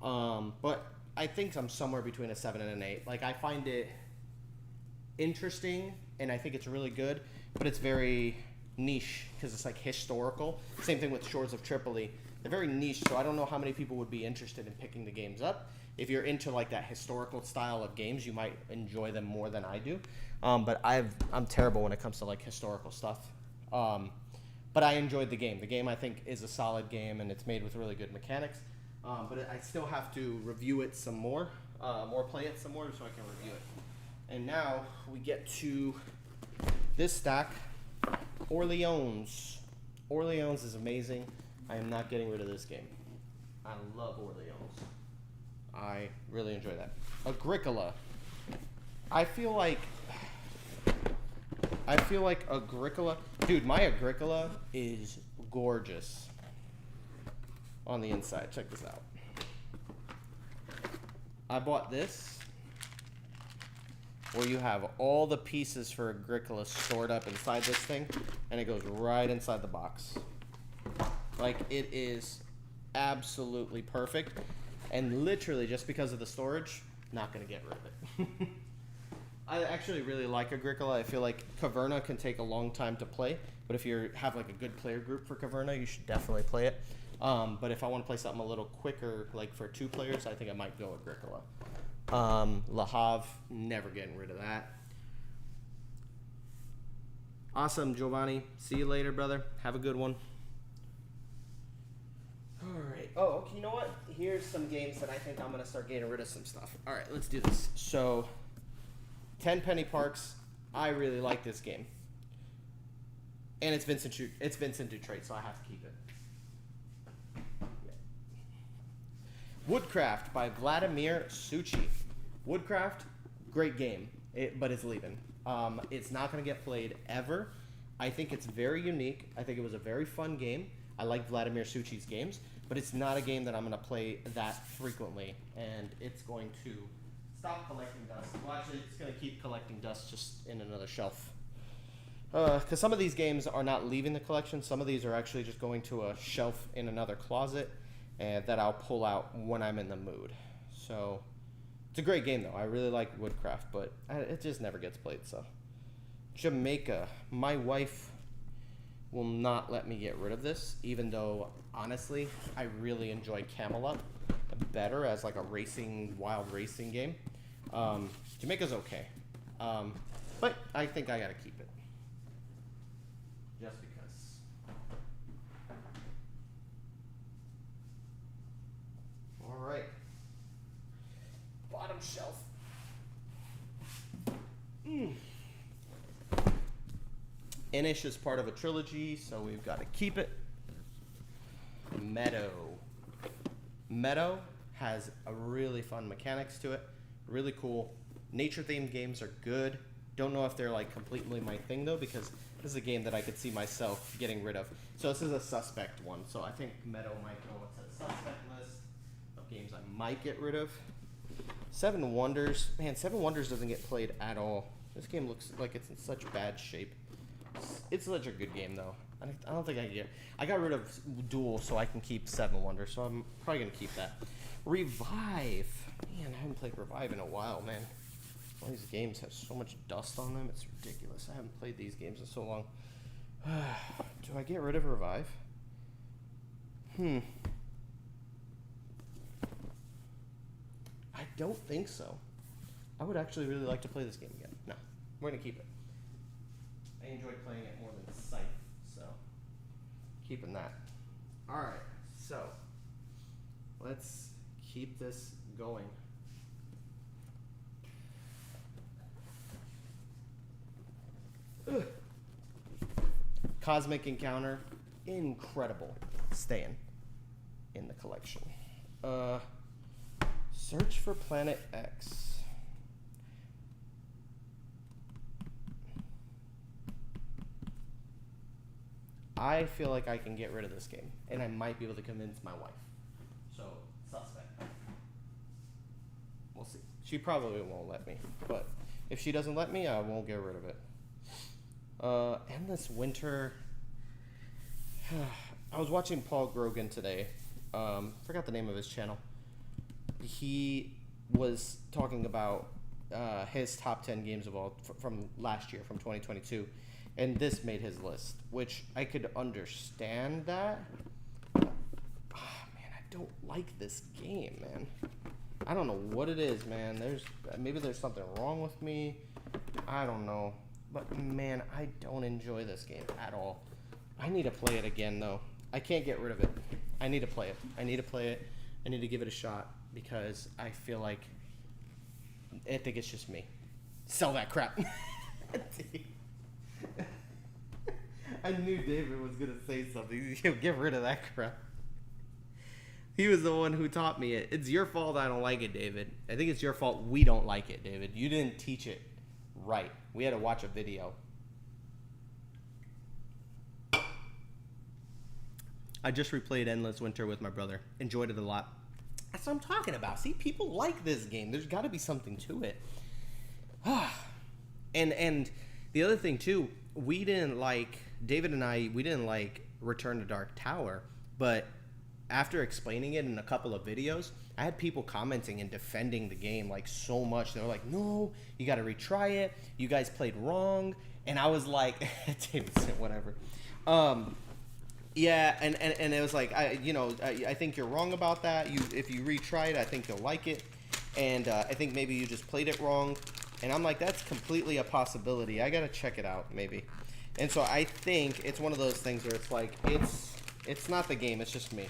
But I think I'm somewhere between a 7 and an 8. Like, I find it interesting, and I think it's really good, but it's very niche because it's like historical. Same thing with Shores of Tripoli. They're very niche, so I don't know how many people would be interested in picking the games up. If you're into like that historical style of games, you might enjoy them more than I do. But I'm terrible when it comes to like historical stuff. But I enjoyed the game. The game, I think, is a solid game, and it's made with really good mechanics. But I still have to review it some more, or play it some more so I can review it. And now we get to this stack, Orleans. Orleans is amazing. I am not getting rid of this game. I love Orleans. I really enjoy that. Agricola. I feel like Agricola, dude, my Agricola is gorgeous on the inside. Check this out. I bought this where you have all the pieces for Agricola stored up inside this thing, and it goes right inside the box. Like, it is absolutely perfect, and literally just because of the storage, not gonna get rid of it. I actually really like Agricola. I feel like Caverna can take a long time to play, but if you have like a good player group for Caverna, you should definitely play it. But if I want to play something a little quicker, like for 2 players, I think I might go Agricola. Le Havre, never getting rid of that. Awesome, Giovanni. See you later, brother. Have a good one. All right. Oh, okay, you know what? Here's some games that I think I'm going to start getting rid of some stuff. All right, let's do this. So, 10 Penny Parks. I really like this game. And it's Vincent Dutrait, so I have to keep it. Yeah. Woodcraft by Vladimir Suchi. Woodcraft, great game, but it's leaving. It's not going to get played ever. I think it's very unique. I think it was a very fun game. I like Vladimir Suchi's games, but it's not a game that I'm going to play that frequently, and it's going to stop collecting dust. Well, actually, it's going to keep collecting dust just in another shelf. Because some of these games are not leaving the collection. Some of these are actually just going to a shelf in another closet that I'll pull out when I'm in the mood. So, it's a great game, though. I really like Woodcraft, but it just never gets played, so. Jamaica. My wife will not let me get rid of this, even though, honestly, I really enjoy Camelot better as like a wild racing game. Jamaica's okay. But I think I gotta keep it. Just because. All right. Bottom shelf. Inish is part of a trilogy, so we've got to keep it. Meadow. Meadow has a really fun mechanics to it. Really cool. Nature-themed games are good. Don't know if they're like completely my thing though, because this is a game that I could see myself getting rid of. So this is a suspect one. So I think Meadow might go into the suspect list of games I might get rid of. Seven Wonders. Man, Seven Wonders doesn't get played at all. This game looks like it's in such bad shape. It's such a good game, though. I don't think I can get... I got rid of Duel so I can keep Seven Wonders, so I'm probably going to keep that. Revive. Man, I haven't played Revive in a while, man. All these games have so much dust on them. It's ridiculous. I haven't played these games in so long. Do I get rid of Revive? I don't think so. I would actually really like to play this game again. No, we're going to keep it. I enjoyed playing it more than Scythe, so keeping that. All right, so let's keep this going. Ugh. Cosmic Encounter, incredible. Staying in the collection. Search for Planet X. I feel like I can get rid of this game, and I might be able to convince my wife. So, suspect. We'll see. She probably won't let me, but if she doesn't let me, I won't get rid of it. Endless Winter. I was watching Paul Grogan today. Forgot the name of his channel. He was talking about his top 10 games of all from last year, from 2022, and this made his list, which I could understand that. Man, I don't like this game, man. I don't know what it is, man. Maybe there's something wrong with me. I don't know. But, man, I don't enjoy this game at all. I need to play it again, though. I can't get rid of it. I need to play it. I need to play it. I need to give it a shot because I feel like I think it's just me. Sell that crap. I knew David was going to say something. Get rid of that crap. He was the one who taught me it. It's your fault I don't like it, David. I think it's your fault we don't like it, David. You didn't teach it right. We had to watch a video. I just replayed Endless Winter with my brother. Enjoyed it a lot. That's what I'm talking about. See, people like this game. There's got to be something to it. And the other thing, too, David and I, we didn't like Return to Dark Tower, but after explaining it in a couple of videos, I had people commenting and defending the game like so much. They were like, no, you got to retry it. You guys played wrong. And I was like, David said whatever. Yeah, and it was like, I think you're wrong about that. If you retry it, I think you'll like it. And I think maybe you just played it wrong. And I'm like, that's completely a possibility. I got to check it out, maybe. And so I think it's one of those things where it's like, it's not the game, it's just me.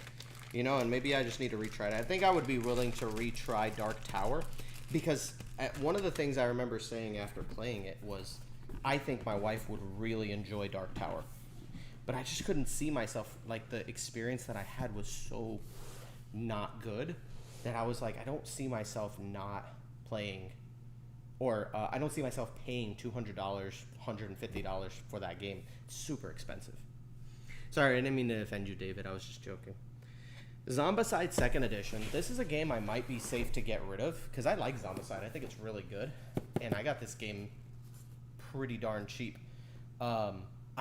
And maybe I just need to retry it. I think I would be willing to retry Dark Tower because one of the things I remember saying after playing it was I think my wife would really enjoy Dark Tower. But I just couldn't see myself, like the experience that I had was so not good that I was like, I don't see myself not playing or I don't see myself paying $200, $150 for that game. It's super expensive. Sorry, I didn't mean to offend you, David. I was just joking. Zombicide 2nd Edition. This is a game I might be safe to get rid of because I like Zombicide. I think it's really good. And I got this game pretty darn cheap. I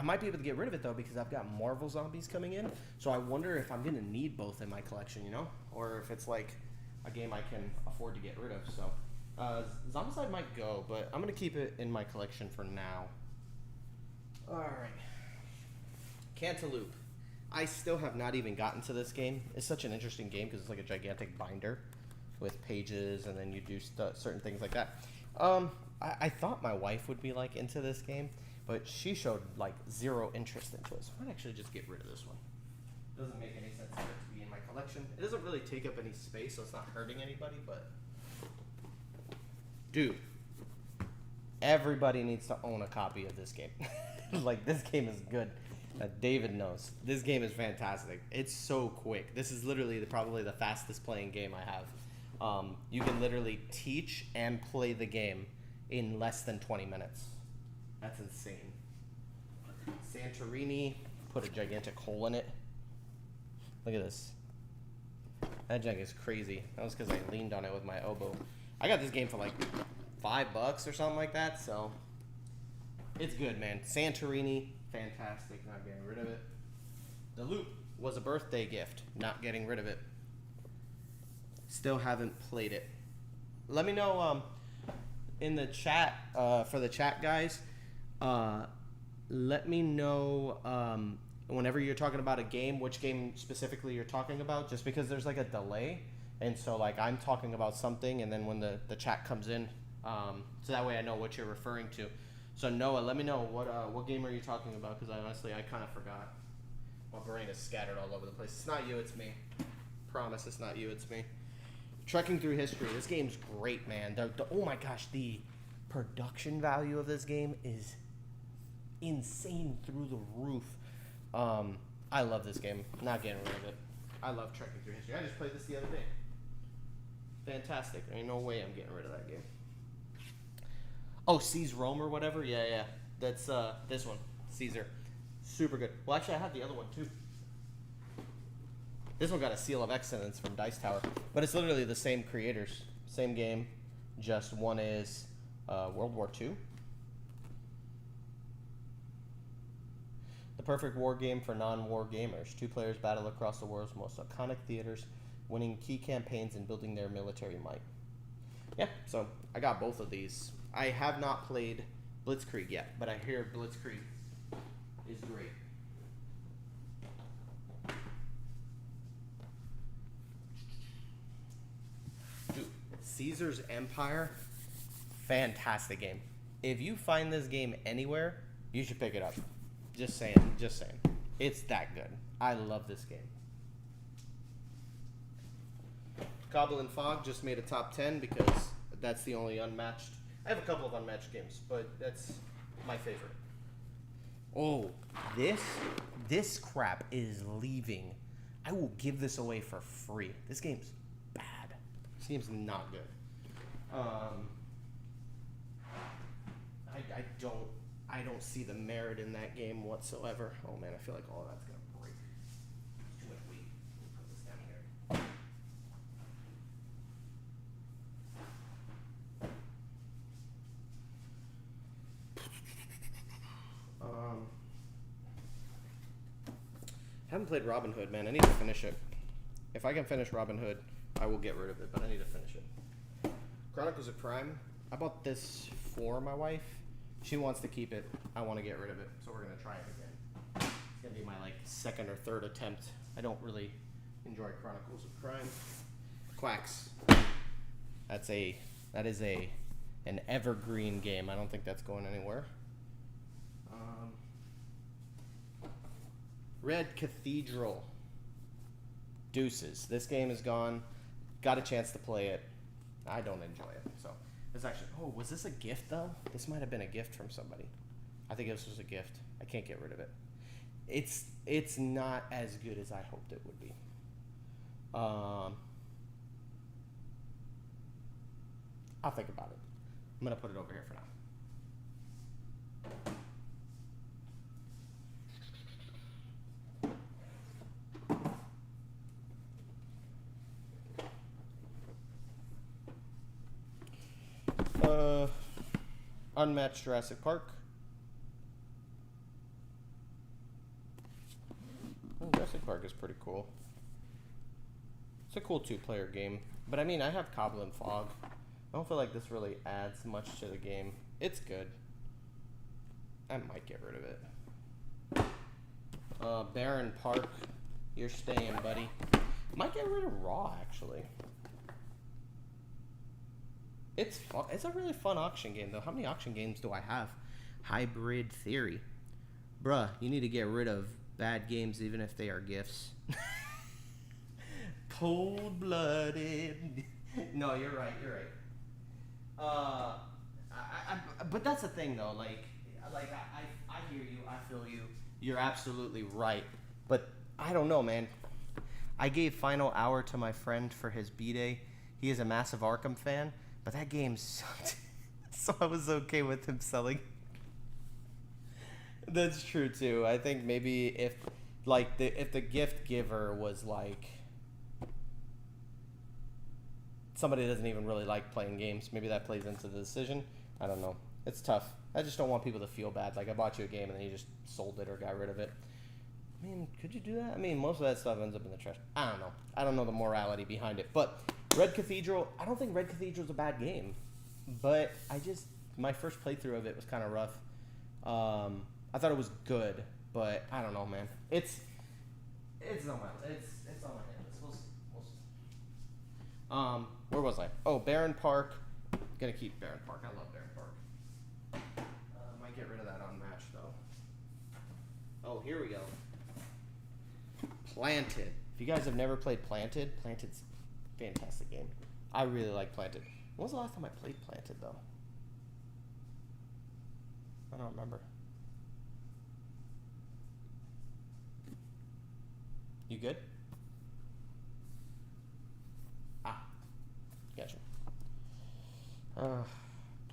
might be able to get rid of it, though, because I've got Marvel Zombies coming in. So I wonder if I'm going to need both in my collection, or if it's like a game I can afford to get rid of. So Zombicide might go, but I'm going to keep it in my collection for now. All right. Cantaloupe. I still have not even gotten to this game. It's such an interesting game because it's like a gigantic binder with pages, and then you do certain things like that. I thought my wife would be like into this game, but she showed like zero interest into it. So I might actually just get rid of this one. Doesn't make any sense for it to be in my collection. It doesn't really take up any space, so it's not hurting anybody, but dude, everybody needs to own a copy of this game. Like, this game is good. David knows. This game is fantastic. It's so quick. This is literally probably the fastest playing game I have. You can literally teach and play the game in less than 20 minutes. That's insane. Santorini. put a gigantic hole in it. Look at this. That junk is crazy. That was because I leaned on it with my elbow. I got this game for like $5 or something like that, so it's good, man. Santorini, fantastic. Not getting rid of it. The loop was a birthday gift. Not getting rid of it. Still haven't played it. Let me know in the chat, for the chat guys, let me know whenever you're talking about a game, which game specifically you're talking about, just because there's like a delay. And so like I'm talking about something, and then when the chat comes in, so that way I know what you're referring to. So Noah, let me know what game are you talking about, because honestly I kind of forgot. My brain is scattered all over the place. It's not you, it's me. Promise it's not you, it's me. Trekking through history. This game's great, man. Oh my gosh, the production value of this game is insane through the roof. I love this game. Not getting rid of it. I love Trekking through history. I just played this the other day. Fantastic. There ain't no way I'm getting rid of that game. Oh, Seas Rome or whatever? Yeah. That's this one. Caesar. Super good. Well, actually, I have the other one, too. This one got a seal of excellence from Dice Tower. But it's literally the same creators. Same game. Just one is World War II. The perfect war game for non-war gamers. 2 players battle across the world's most iconic theaters, winning key campaigns and building their military might. Yeah, so I got both of these. I have not played Blitzkrieg yet, but I hear Blitzkrieg is great. Dude, Caesar's Empire, fantastic game. If you find this game anywhere, you should pick it up. Just saying. It's that good. I love this game. Cobble and Fog just made a top 10 because that's the only unmatched. I have a couple of unmatched games, but that's my favorite. Oh, this crap is leaving. I will give this away for free. This game's bad. This game's not good. I don't see the merit in that game whatsoever. Oh man, I feel like all of that's gonna break. There's too much weight. Put this down here. Haven't played Robin Hood, man. I need to finish it. If I can finish Robin Hood, I will get rid of it, but I need to finish it. Chronicles of Crime. I bought this for my wife. She wants to keep it. I want to get rid of it, so we're gonna try it again. It's gonna be my like second or third attempt. I don't really enjoy Chronicles of Crime. Quacks. That is an evergreen game. I don't think that's going anywhere. Red Cathedral. Deuces. This game is gone. Got a chance to play it. I don't enjoy it. So it's actually. Oh, was this a gift though? This might have been a gift from somebody. I think this was a gift. I can't get rid of it. It's not as good as I hoped it would be. I'll think about it. I'm gonna put it over here for now. Unmatched Jurassic Park. Oh, Jurassic Park is pretty cool. It's a cool 2-player game. But I mean, I have Cobble and Fog. I don't feel like this really adds much to the game. It's good. I might get rid of it. Barren Park. You're staying, buddy. Might get rid of Raw, actually. It's fun. It's a really fun auction game, though. How many auction games do I have? Hybrid Theory. Bruh, you need to get rid of bad games even if they are gifts. Cold-blooded. No, you're right. But that's the thing, though. I hear you. I feel you. You're absolutely right. But I don't know, man. I gave Final Hour to my friend for his B-Day. He is a massive Arkham fan. But that game sucked, so I was okay with him selling. That's true too. I think maybe if if the gift giver was like somebody that doesn't even really like playing games, maybe that plays into the decision. I don't know. It's tough. I just don't want people to feel bad. Like I bought you a game and then you just sold it or got rid of it. I mean, could you do that? I mean, most of that stuff ends up in the trash. I don't know. I don't know the morality behind it. But Red Cathedral, I don't think Red Cathedral's a bad game. But my first playthrough of it was kind of rough. I thought it was good, but I don't know, man. It's on my head. We'll see. Where was I? Oh, Barron Park. Gonna keep Barron Park. I love Barron Park. Might get rid of that unmatched though. Oh, here we go. Planted. If you guys have never played Planted, Planted's a fantastic game. I really like Planted. When was the last time I played Planted though? I don't remember. You good? Gotcha.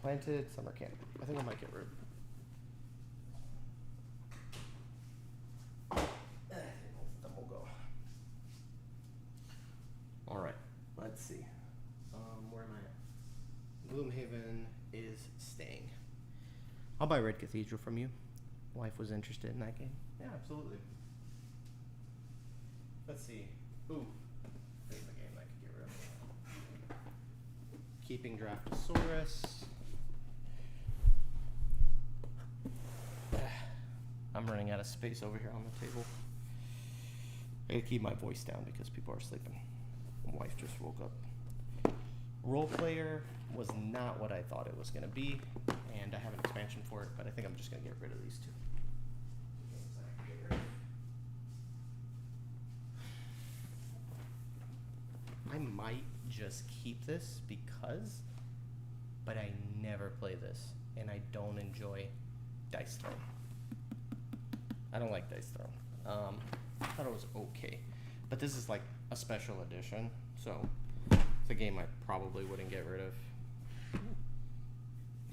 Planted summer camp. I think I might get rid of it. Then we'll go. Alright, let's see. Where am I at? Gloomhaven is staying. I'll buy Red Cathedral from you. Wife was interested in that game. Yeah, absolutely. Let's see. Ooh. There's a game I could get rid of. Keeping Draftosaurus. I'm running out of space over here on the table. I gotta keep my voice down because people are sleeping. My wife just woke up. Role player was not what I thought it was gonna be, and I have an expansion for it, but I think I'm just gonna get rid of these two. I might just keep this because, but I never play this, and I don't enjoy Dice Throne. I don't like Dice Throne. I thought it was okay, but this is like a special edition, so it's a game I probably wouldn't get rid of.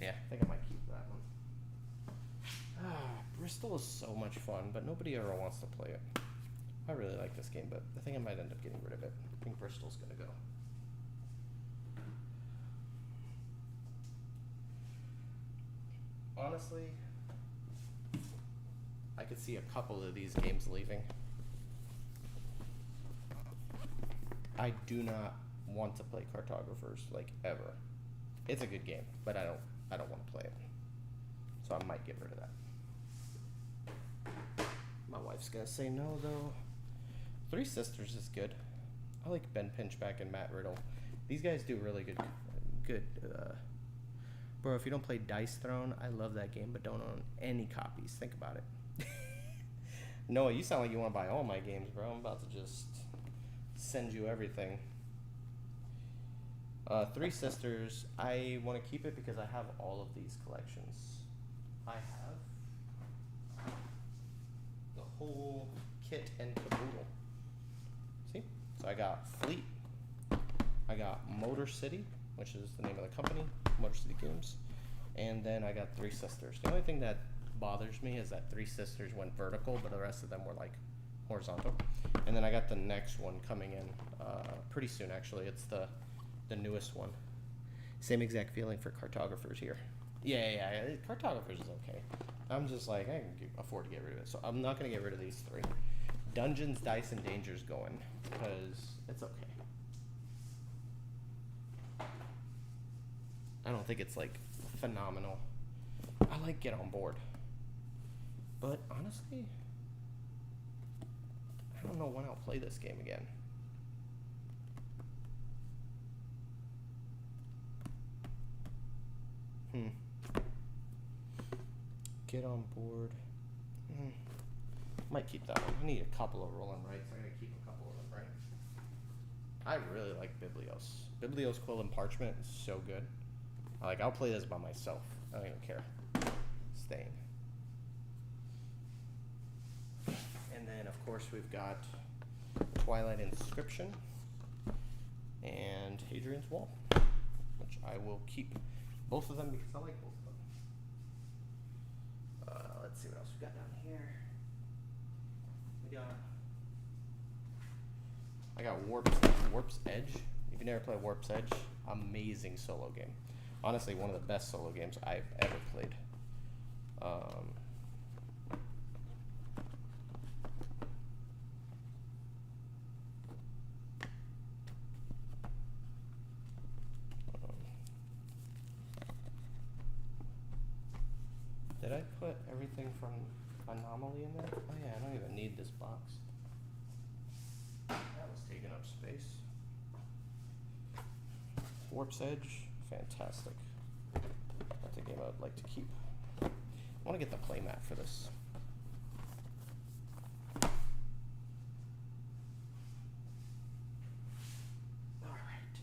Yeah, I think I might keep that one. Bristol is so much fun, but nobody ever wants to play it. I really like this game, but I think I might end up getting rid of it. I think Bristol's gonna go. Honestly, I could see a couple of these games leaving. I do not want to play Cartographers like ever. It's a good game, but I don't want to play it. So I might get rid of that. My wife's gonna say no though. Three Sisters is good. I like Ben Pinchback and Matt Riddle. These guys do really good. Bro, if you don't play Dice Throne, I love that game, but don't own any copies. Think about it. Noah, you sound like you want to buy all my games, bro. I'm about to just send you everything. Three Sisters, I want to keep it because I have all of these collections. I have the whole kit and caboodle. See? So I got Fleet. I got Motor City, which is the name of the company, Motor City Games. And then I got Three Sisters. The only thing that bothers me is that Three Sisters went vertical, but the rest of them were like horizontal. And then I got the next one coming in pretty soon, actually. It's the newest one. Same exact feeling for Cartographers here. Yeah. Cartographers is okay. I'm just like, I can afford to get rid of it. So I'm not going to get rid of these three. Dungeons, Dice, and Danger's going because it's okay. I don't think it's like phenomenal. I like Get On Board. But honestly, I don't know when I'll play this game again. Get On Board. Might keep that one. I need a couple of rolling rights. I gotta keep a couple of them, right? I really like Biblios. Biblios Quill and Parchment is so good. I'll play this by myself. I don't even care. Staying. And then, of course, we've got Twilight Inscription and Hadrian's Wall, which I will keep both of them because I like both of them. Let's see what else we got down here. I got Warp's Edge. If you never played Warp's Edge, amazing solo game. Honestly, one of the best solo games I've ever played. Did I put everything from Anomaly in there? Oh yeah, I don't even need this box. That was taking up space. Warp's Edge, fantastic. That's a game I would like to keep. I want to get the playmat for this. Alright.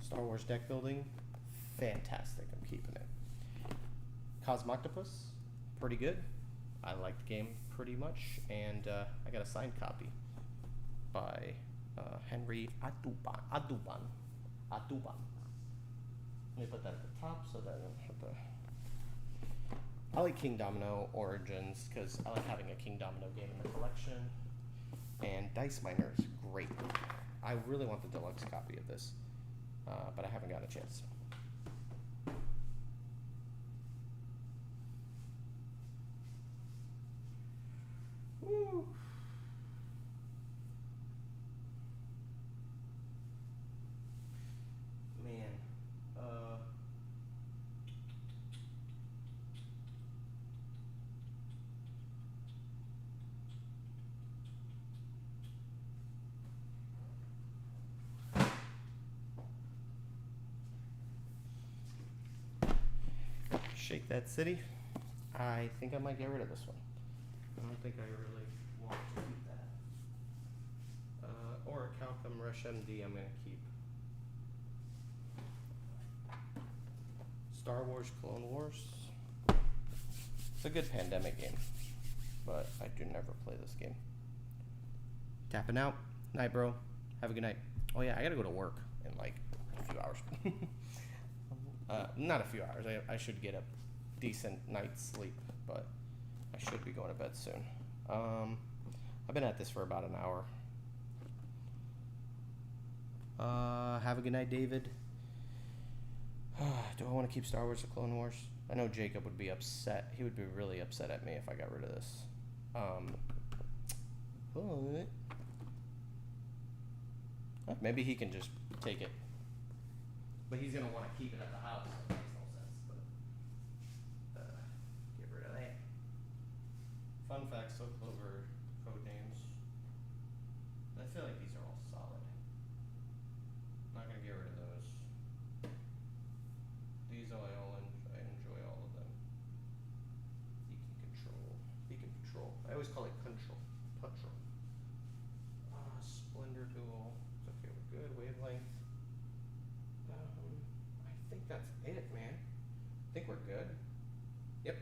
Star Wars deck building, fantastic. I'm keeping it. Cosmoctopus, pretty good. I like the game pretty much, and I got a signed copy by Henry Aduban. Let me put that at the top so that I don't have the. I like King Domino Origins because I like having a King Domino game in the collection, and Dice Miner is great. I really want the deluxe copy of this, but I haven't gotten a chance. Woo. Man, Shake That City. I think I might get rid of this one. I don't think I really want to keep that. Or Calcum Rush MD I'm going to keep. Star Wars Clone Wars. It's a good pandemic game, but I do never play this game. Tapping out. Night, bro. Have a good night. Oh yeah, I gotta go to work in like a few hours. Not a few hours. I should get a decent night's sleep, but I should be going to bed soon. I've been at this for about an hour. Have a good night, David. Do I want to keep Star Wars or Clone Wars? I know Jacob would be upset. He would be really upset at me if I got rid of this. But maybe he can just take it. But he's gonna want to keep it at the house. So it makes no sense. But get rid of that. Fun facts: So Clover code names. I feel like these are all solid. Not gonna get rid of those. These I enjoy all of them. Beacon Control. I always call it Control. Splendor Duel. It's okay, we're good. Wavelength. I think that's it, man. I think we're good. Yep.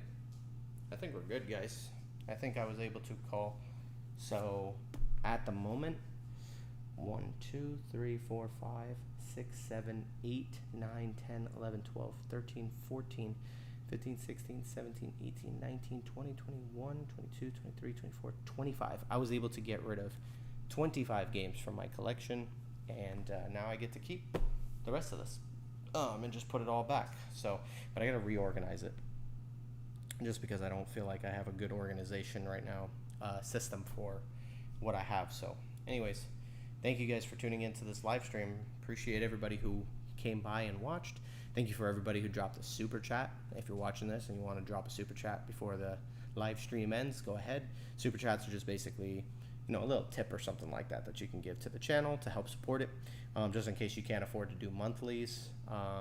I think we're good, guys. I think I was able to call. So, at the moment, 1, 2, 3, 4, 5, 6, 7, 8, 9, 10, 11, 12, 13, 14, 15, 16, 17, 18, 19, 20, 21, 22, 23, 24, 25. I was able to get rid of 25 games from my collection, and now I get to keep the rest of this and just put it all back. So, but I got to reorganize it just because I don't feel like I have a good organization right now, system for what I have. So anyways, thank you guys for tuning into this live stream. Appreciate everybody who came by and watched. Thank you for everybody who dropped a super chat. If you're watching this and you want to drop a super chat before the live stream ends, go ahead. Super chats are just basically, a little tip or something like that that you can give to the channel to help support it, just in case you can't afford to do monthlies,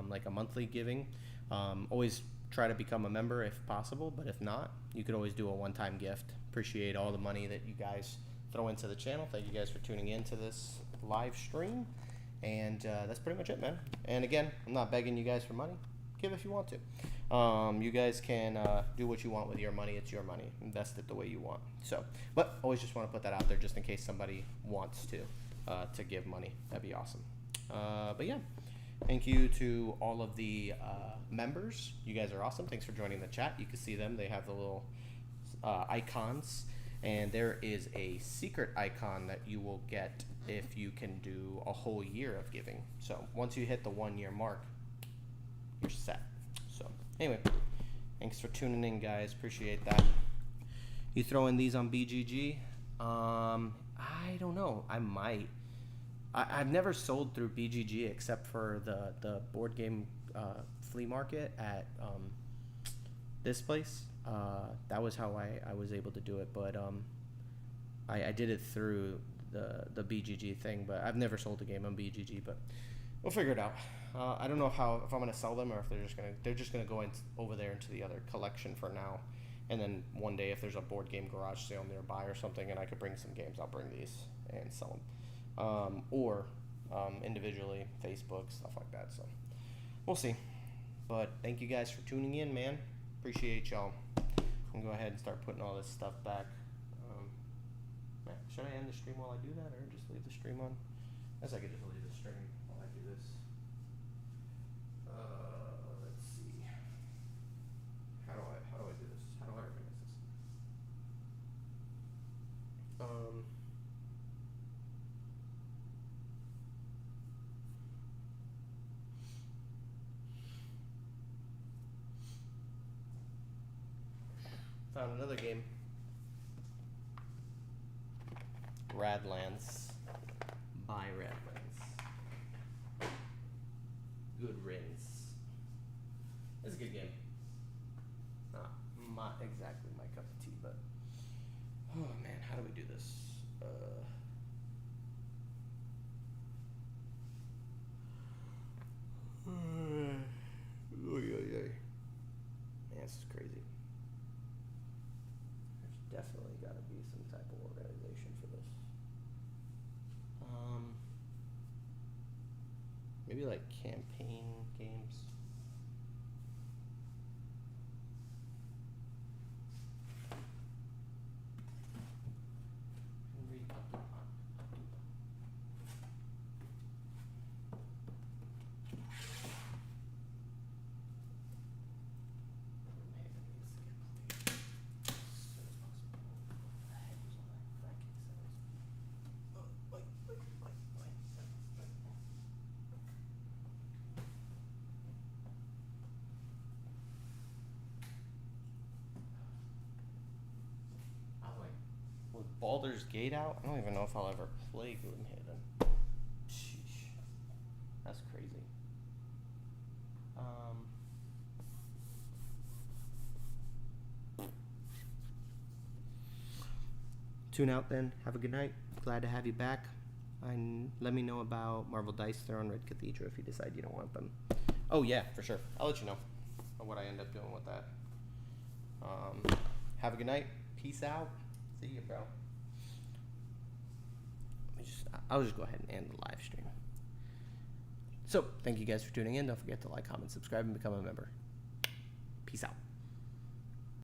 like a monthly giving. Always try to become a member if possible, but if not, you could always do a one-time gift. Appreciate all the money that you guys throw into the channel. Thank you guys for tuning in to this live stream, and that's pretty much it, man. And again, I'm not begging you guys for money. Give if you want to. You guys can do what you want with your money. It's your money. Invest it the way you want. So, but always just want to put that out there just in case somebody wants to give money. That'd be awesome. But yeah, Thank you to all of the members. You guys are awesome. Thanks for joining the chat. You can see them. They have the little icons. And there is a secret icon that you will get if you can do a whole year of giving. So once you hit the 1 year mark, you're set. So anyway, thanks for tuning in, guys. Appreciate that. You throwing these on BGG? I don't know. I might. I've never sold through BGG except for the board game flea market at this place. That was how I was able to do it, but I did it through the BGG thing, but I've never sold a game on BGG, but we'll figure it out. I don't know if I'm gonna sell them or if they're just gonna go over there into the other collection for now, and then one day if there's a board game garage sale nearby or something and I could bring some games, I'll bring these and sell them, or individually, Facebook, stuff like that. So we'll see. But thank you guys for tuning in, man. Appreciate y'all. I'm gonna go ahead and start putting all this stuff back. Should I end the stream while I do that, or just leave the stream on? I guess I could just leave the stream while I do this. Let's see. How do I do this? How do I organize this? Found another game. Radlands. By Radlands. Good riddance. It's a good game. Not exactly my cup of tea, but oh man, how do we do this? Man, this is crazy. There's definitely got to be some type of organization for this. Maybe like campaign games. Baldur's Gate out? I don't even know if I'll ever play Gloomhaven. Sheesh. That's crazy. Tune out then. Have a good night. Glad to have you back. And let me know about Marvel Dice Throne Red Cathedral if you decide you don't want them. Oh yeah, for sure. I'll let you know what I end up doing with that. Have a good night. Peace out. See you, bro. I'll just go ahead and end the live stream. So, thank you guys for tuning in. Don't forget to like, comment, subscribe, and become a member. Peace out.